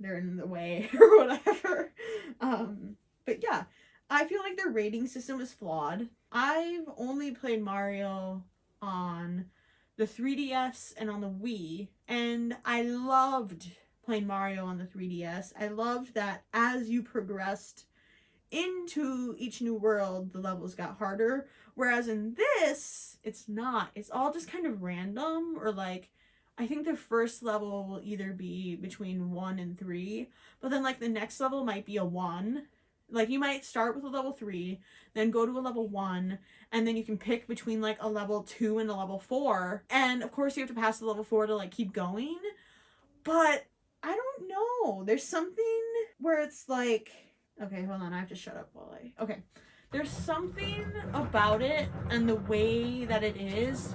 they're in the way or whatever. But yeah, I feel like their rating system is flawed. I've only played Mario on the 3DS and on the Wii, and I loved playing Mario on the 3DS. I loved that as you progressed into each new world, the levels got harder, whereas in this, it's not. It's all just kind of random, or like, I think the first level will either be between 1 and 3, but then like the next level might be a 1. Like you might start with a level 3, then go to a level 1, and then you can pick between like a level 2 and a level 4. And of course you have to pass the level 4 to like keep going. But I don't know. There's something where it's like, okay, hold on, I have to shut up while I, okay. There's something about it and the way that it is,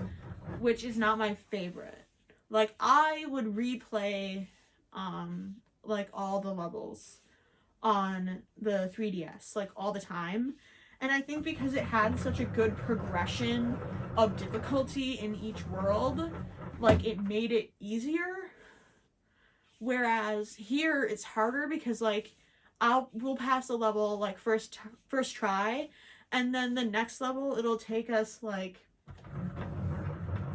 which is not my favorite. Like I would replay like all the levels on the 3DS like all the time, and I think because it had such a good progression of difficulty in each world, like it made it easier, whereas here it's harder because like we'll pass a level like first try, and then the next level it'll take us like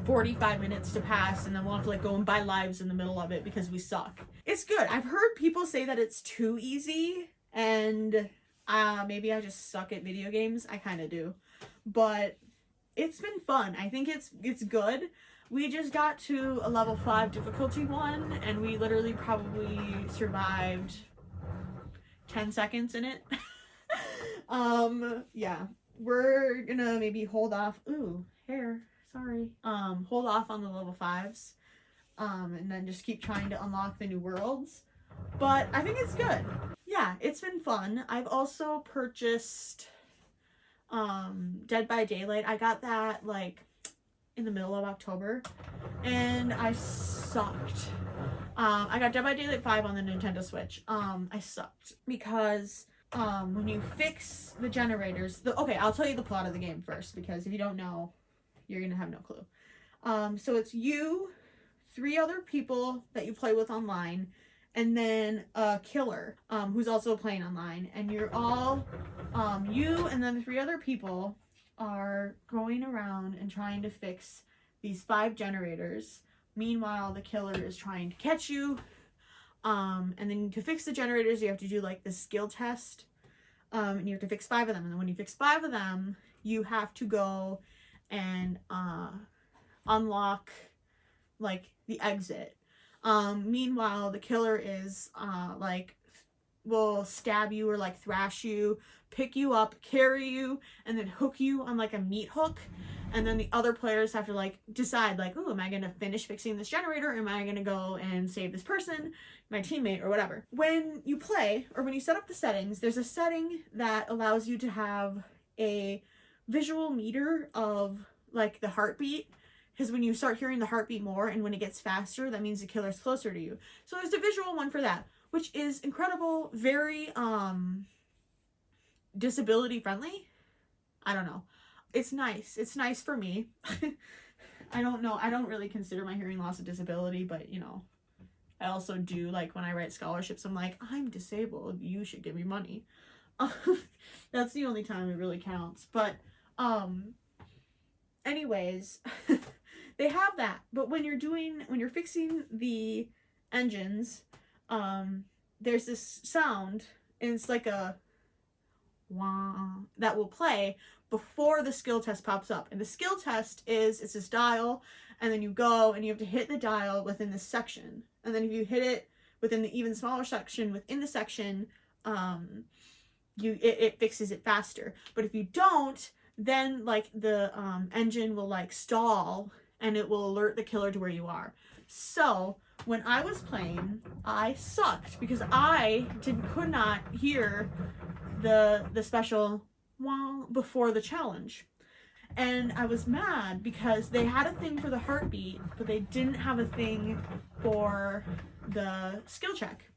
45 minutes to pass, and then we'll have to like go and buy lives in the middle of it because we suck. It's good. I've heard people say that it's too easy, and maybe I just suck at video games. I kind of do. But it's been fun. I think it's good. We just got to a level 5 difficulty one, and we literally probably survived 10 seconds in it. Yeah. We're gonna maybe hold off. Ooh, hair. Sorry. Hold off on the level 5s. And then just keep trying to unlock the new worlds. But I think it's good. Yeah, it's been fun. I've also purchased Dead by Daylight. I got that like in the middle of October, and I sucked. I got Dead by Daylight 5 on the Nintendo Switch. I sucked because when you fix the generators, okay, I'll tell you the plot of the game first, because if you don't know, you're gonna have no clue. So it's you, 3 other people that you play with online, and then a killer who's also playing online, and you're all you and then 3 other people are going around and trying to fix these 5 generators. Meanwhile, the killer is trying to catch you, and then to fix the generators you have to do like this skill test, and you have to fix 5 of them, and then when you fix 5 of them you have to go and unlock like the exit. Meanwhile, the killer is like will stab you or like thrash you, pick you up, carry you, and then hook you on like a meat hook. And then the other players have to like decide like, oh, am I gonna finish fixing this generator? Or am I gonna go and save this person, my teammate, or whatever? When you play or when you set up the settings, there's a setting that allows you to have a visual meter of like the heartbeat. Because when you start hearing the heartbeat more and when it gets faster, that means the killer's closer to you. So there's a visual one for that, which is incredible, very disability friendly. I don't know. It's nice. It's nice for me. I don't know. I don't really consider my hearing loss a disability, but you know, I also do, like when I write scholarships, I'm like, I'm disabled. You should give me money. That's the only time it really counts. But anyways, they have that. But when you're fixing the engines, there's this sound, and it's like a wah that will play before the skill test pops up. And the skill test is, it's this dial, and then you go and you have to hit the dial within this section. And then if you hit it within the even smaller section within the section, it fixes it faster. But if you don't, then like the engine will like stall and it will alert the killer to where you are. So when I was playing, I sucked because I could not hear the special wah before the challenge. And I was mad because they had a thing for the heartbeat, but they didn't have a thing for the skill check.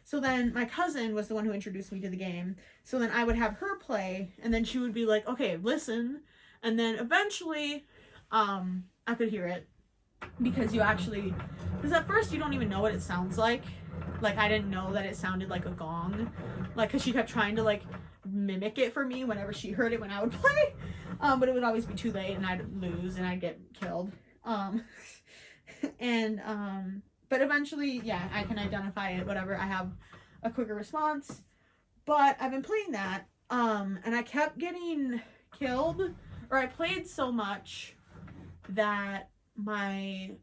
So then my cousin was the one who introduced me to the game. So then I would have her play, and then she would be like, okay, listen. And then eventually I could hear it, because at first you don't even know what it sounds like. Like I didn't know that it sounded like a gong, like because she kept trying to like mimic it for me whenever she heard it when I would play, but it would always be too late and I'd lose and I'd get killed. But eventually, yeah, I can identify it, whatever. I have a quicker response. But I've been playing that, and I kept getting killed, or I played so much that my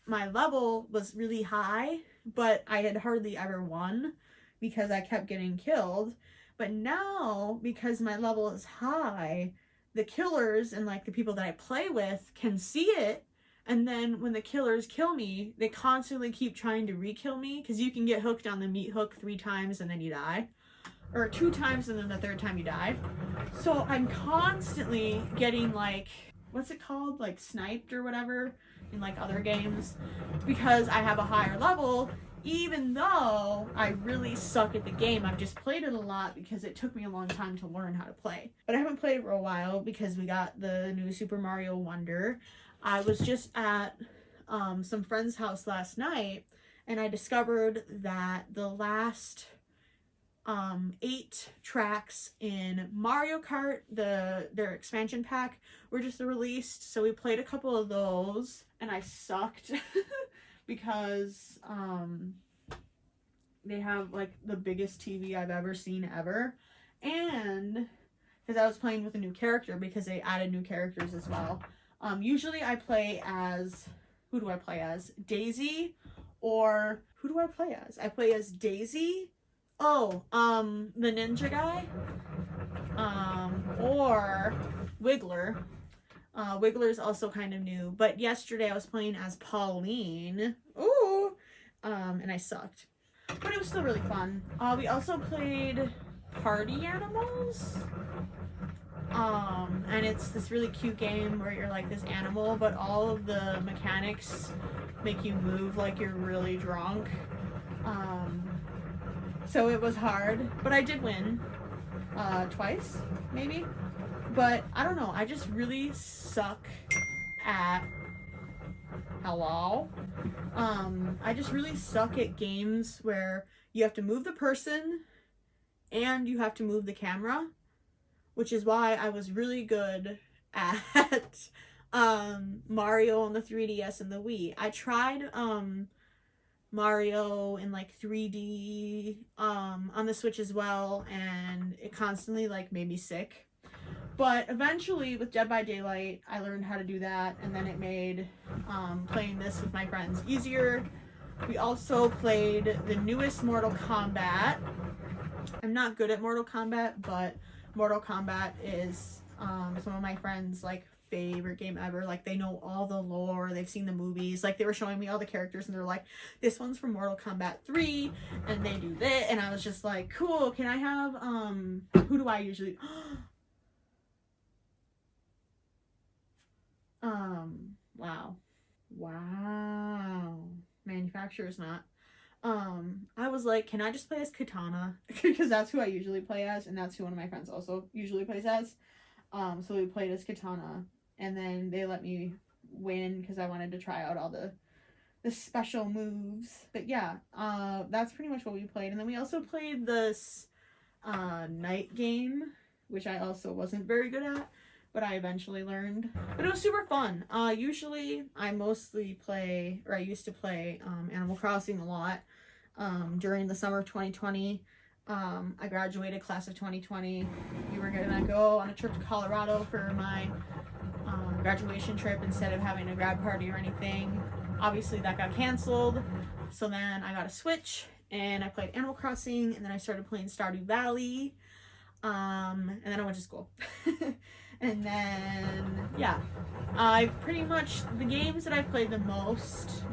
level was really high, but I had hardly ever won because I kept getting killed. But now, because my level is high, the killers and like the people that I play with can see it. And then when the killers kill me, they constantly keep trying to re-kill me, because you can get hooked on the meat hook 3 times and then you die. Or 2 times and then the 3rd time you die. So I'm constantly getting like, what's it called? Like sniped or whatever in like other games, because I have a higher level, even though I really suck at the game. I've just played it a lot because it took me a long time to learn how to play. But I haven't played it for a while because we got the new Super Mario Wonder. I was just at some friend's house last night, and I discovered that the last 8 tracks in Mario Kart, their expansion pack, were just released. So we played a couple of those, and I sucked because they have like the biggest TV I've ever seen ever, and because I was playing with a new character, because they added new characters as well. Usually I play as, who do I play as? Daisy, or who do I play as? I play as Daisy. Oh, the ninja guy, or Wiggler. Wiggler is also kind of new, but yesterday I was playing as Pauline. Ooh, and I sucked, but it was still really fun. We also played Party Animals, and it's this really cute game where you're like this animal, but all of the mechanics make you move like you're really drunk. So it was hard, but I did win twice, maybe. But I don't know, I just really suck at I just really suck at games where you have to move the person and you have to move the camera, which is why I was really good at Mario on the 3DS and the Wii. I tried Mario in like 3D on the Switch as well, and it constantly like made me sick. But eventually with Dead by Daylight, I learned how to do that, and then it made playing this with my friends easier. We also played the newest Mortal Kombat. I'm not good at Mortal Kombat, but Mortal Kombat is one of my friends' like favorite game ever. Like, they know all the lore, they've seen the movies. Like, they were showing me all the characters and they're like, this one's from Mortal Kombat 3 and they do this, and I was just like, cool, can I have who do I usually wow, manufacturer's not. I was like, can I just play as Katana? Because that's who I usually play as, and that's who one of my friends also usually plays as. So we played as Katana, and then they let me win because I wanted to try out all the special moves. But yeah, that's pretty much what we played. And then we also played this night game, which I also wasn't very good at, but I eventually learned. But it was super fun. Usually I mostly play, or I used to play Animal Crossing a lot during the summer of 2020. I graduated class of 2020. We were gonna go on a trip to Colorado for my graduation trip instead of having a grad party or anything. Obviously that got canceled. So then I got a Switch and I played Animal Crossing, and then I started playing Stardew Valley. And then I went to school. And then, yeah, I pretty much, the games that I've played the most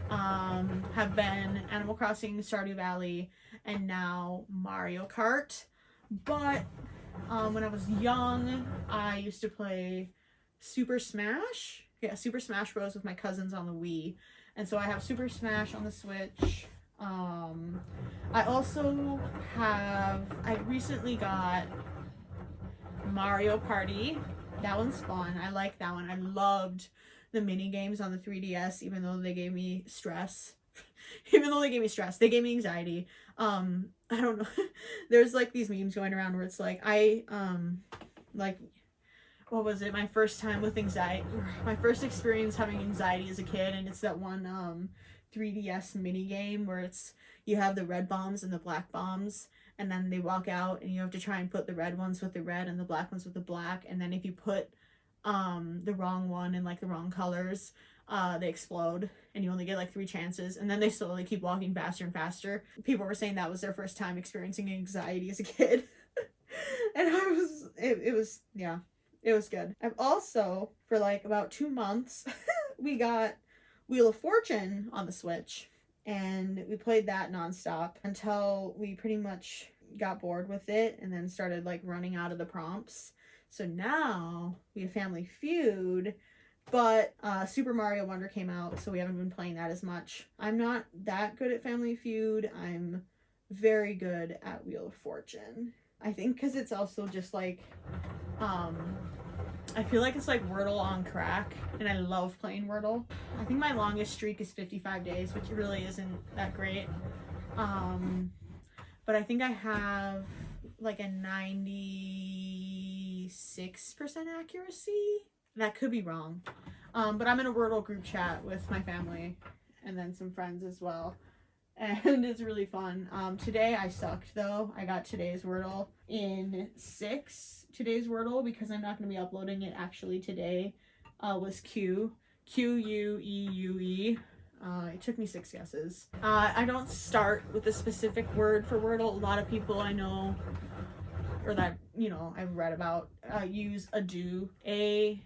have been Animal Crossing, Stardew Valley, and now Mario Kart. But when I was young, I used to play Super Smash. Yeah, Super Smash Bros. With my cousins on the Wii. And so I have Super Smash on the Switch. I also have, I recently got Mario Party. That one's fun. I like that one. I loved the mini games on the 3DS, even though they gave me stress. They gave me anxiety. I don't know. There's like these memes going around where it's like, like, what was it? My first time with anxiety, my first experience having anxiety as a kid, and it's that one 3DS mini game where it's, you have the red bombs and the black bombs, and then they walk out and you have to try and put the red ones with the red and the black ones with the black, and then if you put the wrong one in like the wrong colors, they explode and you only get like 3 chances, and then they slowly keep walking faster and faster. People were saying that was their first time experiencing anxiety as a kid. And it was good. I've also, for like about 2 months, we got Wheel of Fortune on the Switch, and we played that nonstop until we pretty much got bored with it and then started like running out of the prompts. So now we have Family Feud, but Super Mario Wonder came out, so we haven't been playing that as much. I'm not that good at Family Feud. I'm very good at Wheel of Fortune. I think because it's also just like, I feel like it's like Wordle on crack, and I love playing Wordle. I think my longest streak is 55 days, which really isn't that great. But I think I have like a 96% accuracy. That could be wrong. But I'm in a Wordle group chat with my family and then some friends as well. And it's really fun. Today I sucked though. I got today's Wordle in 6. Today's Wordle, because I'm not going to be uploading it actually today, was Q. Q-U-E-U-E. It took me 6 guesses. I don't start with a specific word for Wordle. A lot of people I know, or that, you know, I've read about, use Ado. A-I-D-U-E.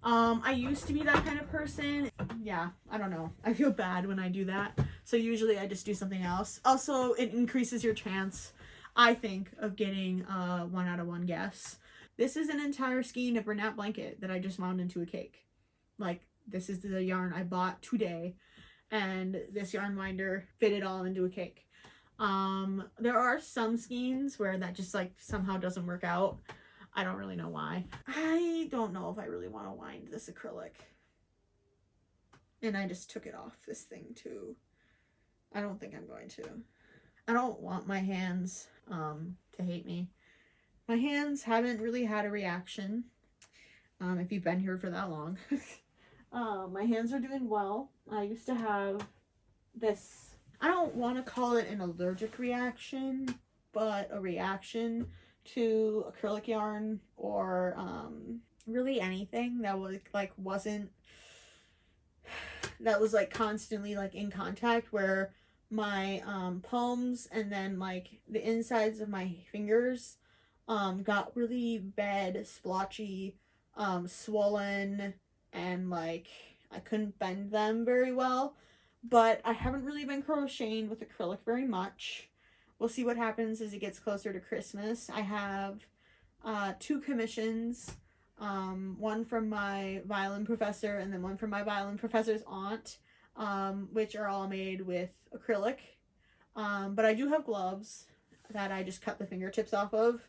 I used to be that kind of person. Yeah, I don't know. I feel bad when I do that. So usually I just do something else. Also, it increases your chance, I think, of getting a 1 out of 1 guess. This is an entire skein of Bernat blanket that I just wound into a cake. Like, this is the yarn I bought today, and this yarn winder fit it all into a cake. There are some skeins where that just like somehow doesn't work out. I don't really know why. I don't know if I really want to wind this acrylic. And I just took it off this thing too. I don't think I'm going to. I don't want my hands to hate me. My hands haven't really had a reaction. If you've been here for that long. My hands are doing well. I used to have this, I don't want to call it an allergic reaction, but a reaction to acrylic yarn or really anything that was that was like constantly like in contact, where my palms and then like the insides of my fingers got really bad, splotchy, swollen, and like I couldn't bend them very well. But I haven't really been crocheting with acrylic very much. We'll see what happens as it gets closer to Christmas. I have 2 commissions, one from my violin professor and then one from my violin professor's aunt, which are all made with acrylic. But I do have gloves that I just cut the fingertips off of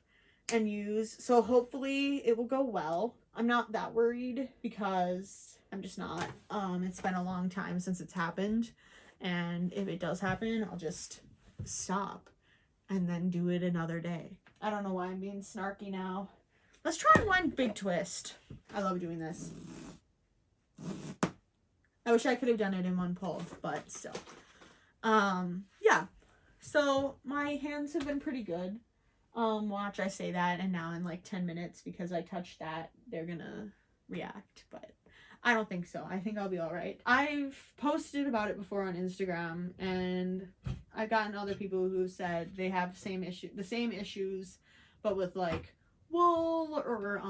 and use, so hopefully it will go well. I'm not that worried because I'm just not. It's been a long time since it's happened, and if it does happen, I'll just stop and then do it another day. I don't know why I'm being snarky now. Let's try one big twist. I love doing this. I wish I could have done it in one pull, but still. Yeah. So my hands have been pretty good. Watch, I say that, and now in like 10 minutes, because I touched that, they're gonna react, but I don't think so. I think I'll be all right. I've posted about it before on Instagram, and I've gotten other people who said they have the same issues, but with like wool or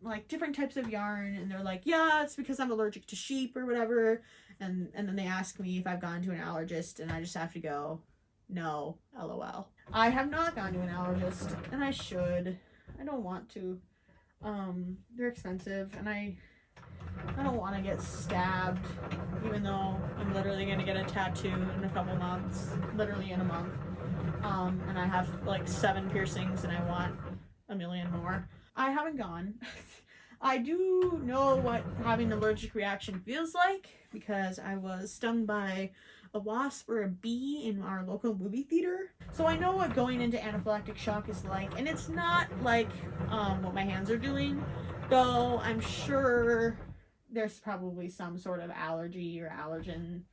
like different types of yarn, and they're like, yeah, it's because I'm allergic to sheep or whatever, and then they ask me if I've gone to an allergist, and I just have to go, no, LOL. I have not gone to an allergist, and I should. I don't want to. They're expensive, and I don't want to get stabbed, even though I'm literally going to get a tattoo in a couple months, literally in a month. And I have like 7 piercings, and I want a million more. I haven't gone. I do know what having an allergic reaction feels like, because I was stung by a wasp or a bee in our local movie theater. So I know what going into anaphylactic shock is like, and it's not like what my hands are doing, though I'm sure there's probably some sort of allergy or allergen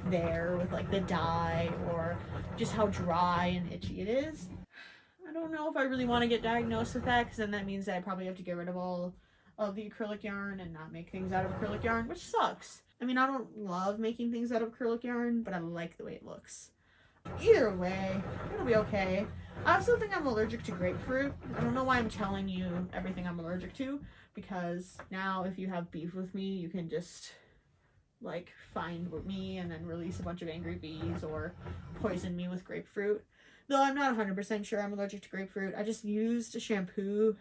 there with like the dye or just how dry and itchy it is. I don't know if I really want to get diagnosed with that, because then that means that I probably have to get rid of all of the acrylic yarn and not make things out of acrylic yarn, which sucks. I mean, I don't love making things out of acrylic yarn, but I like the way it looks. Either way, it'll be okay. I also think I'm allergic to grapefruit. I don't know why I'm telling you everything I'm allergic to, because now if you have beef with me, you can just like find me and then release a bunch of angry bees or poison me with grapefruit. Though I'm not 100% sure I'm allergic to grapefruit. I just used a shampoo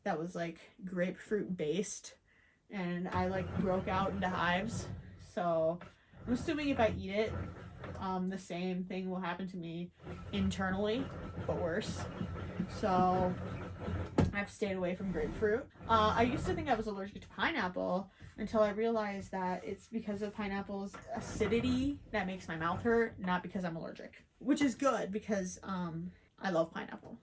that was like grapefruit based, and I like broke out into hives. So I'm assuming if I eat it, the same thing will happen to me internally, but worse. So I've stayed away from grapefruit. I used to think I was allergic to pineapple until I realized that it's because of pineapple's acidity that makes my mouth hurt, not because I'm allergic. Which is good, because I love pineapple.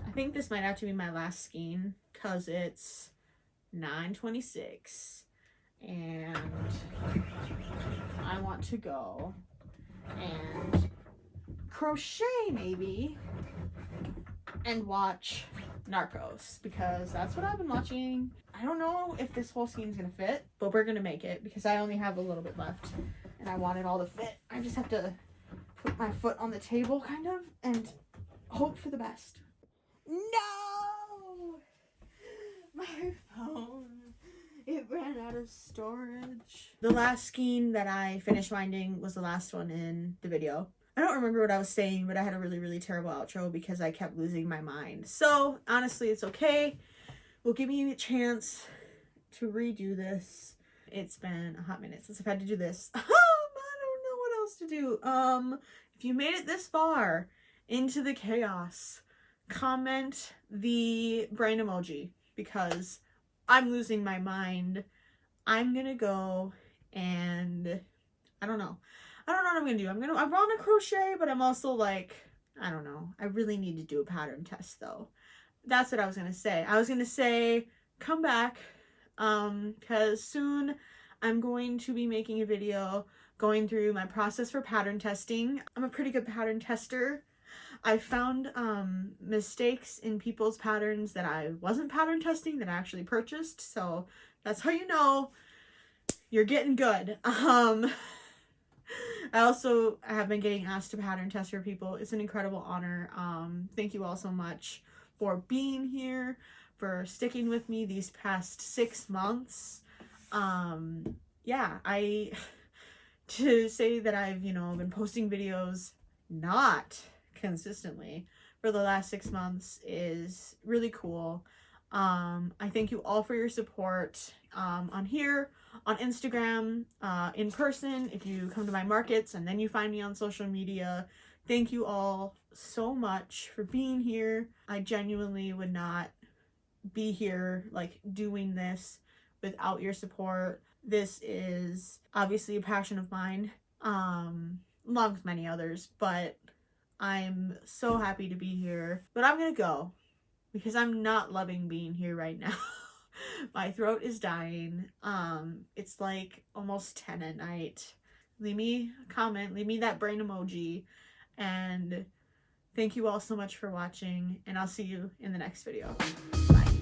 I think this might have to be my last skein, because it's 9:26 and I want to go and crochet maybe and watch Narcos, because that's what I've been watching. I don't know if this whole scheme is gonna fit, but we're gonna make it, because I only have a little bit left and I want it all to fit. I just have to put my foot on the table kind of and hope for the best. No! My phone, it ran out of storage. The last skein that I finished winding was the last one in the video. I don't remember what I was saying, but I had a really, really terrible outro because I kept losing my mind. So, honestly, it's okay. Will give me a chance to redo this. It's been a hot minute since I've had to do this. I don't know what else to do. If you made it this far into the chaos, comment the brain emoji, because I'm losing my mind. I'm gonna go and I don't know what I'm gonna do. I want to crochet, but I'm also like, I don't know. I really need to do a pattern test though. That's what I was gonna say. I was gonna say, come back, because soon I'm going to be making a video going through my process for pattern testing. I'm a pretty good pattern tester. I found mistakes in people's patterns that I wasn't pattern testing that I actually purchased. So that's how you know you're getting good. I also have been getting asked to pattern test for people. It's an incredible honor. Thank you all so much for being here, for sticking with me these past 6 months. Yeah, to say that I've, been posting videos not consistently for the last 6 months is really cool. I thank you all for your support on here, on Instagram, in person, if you come to my markets, and then you find me on social media. Thank you all so much for being here. I genuinely would not be here, like, doing this without your support. This is obviously a passion of mine, along with many others, but I'm so happy to be here. But I'm gonna go because I'm not loving being here right now. My throat is dying. It's like almost 10 at night. Leave me a comment, leave me that brain emoji, and thank you all so much for watching, and I'll see you in the next video. Bye.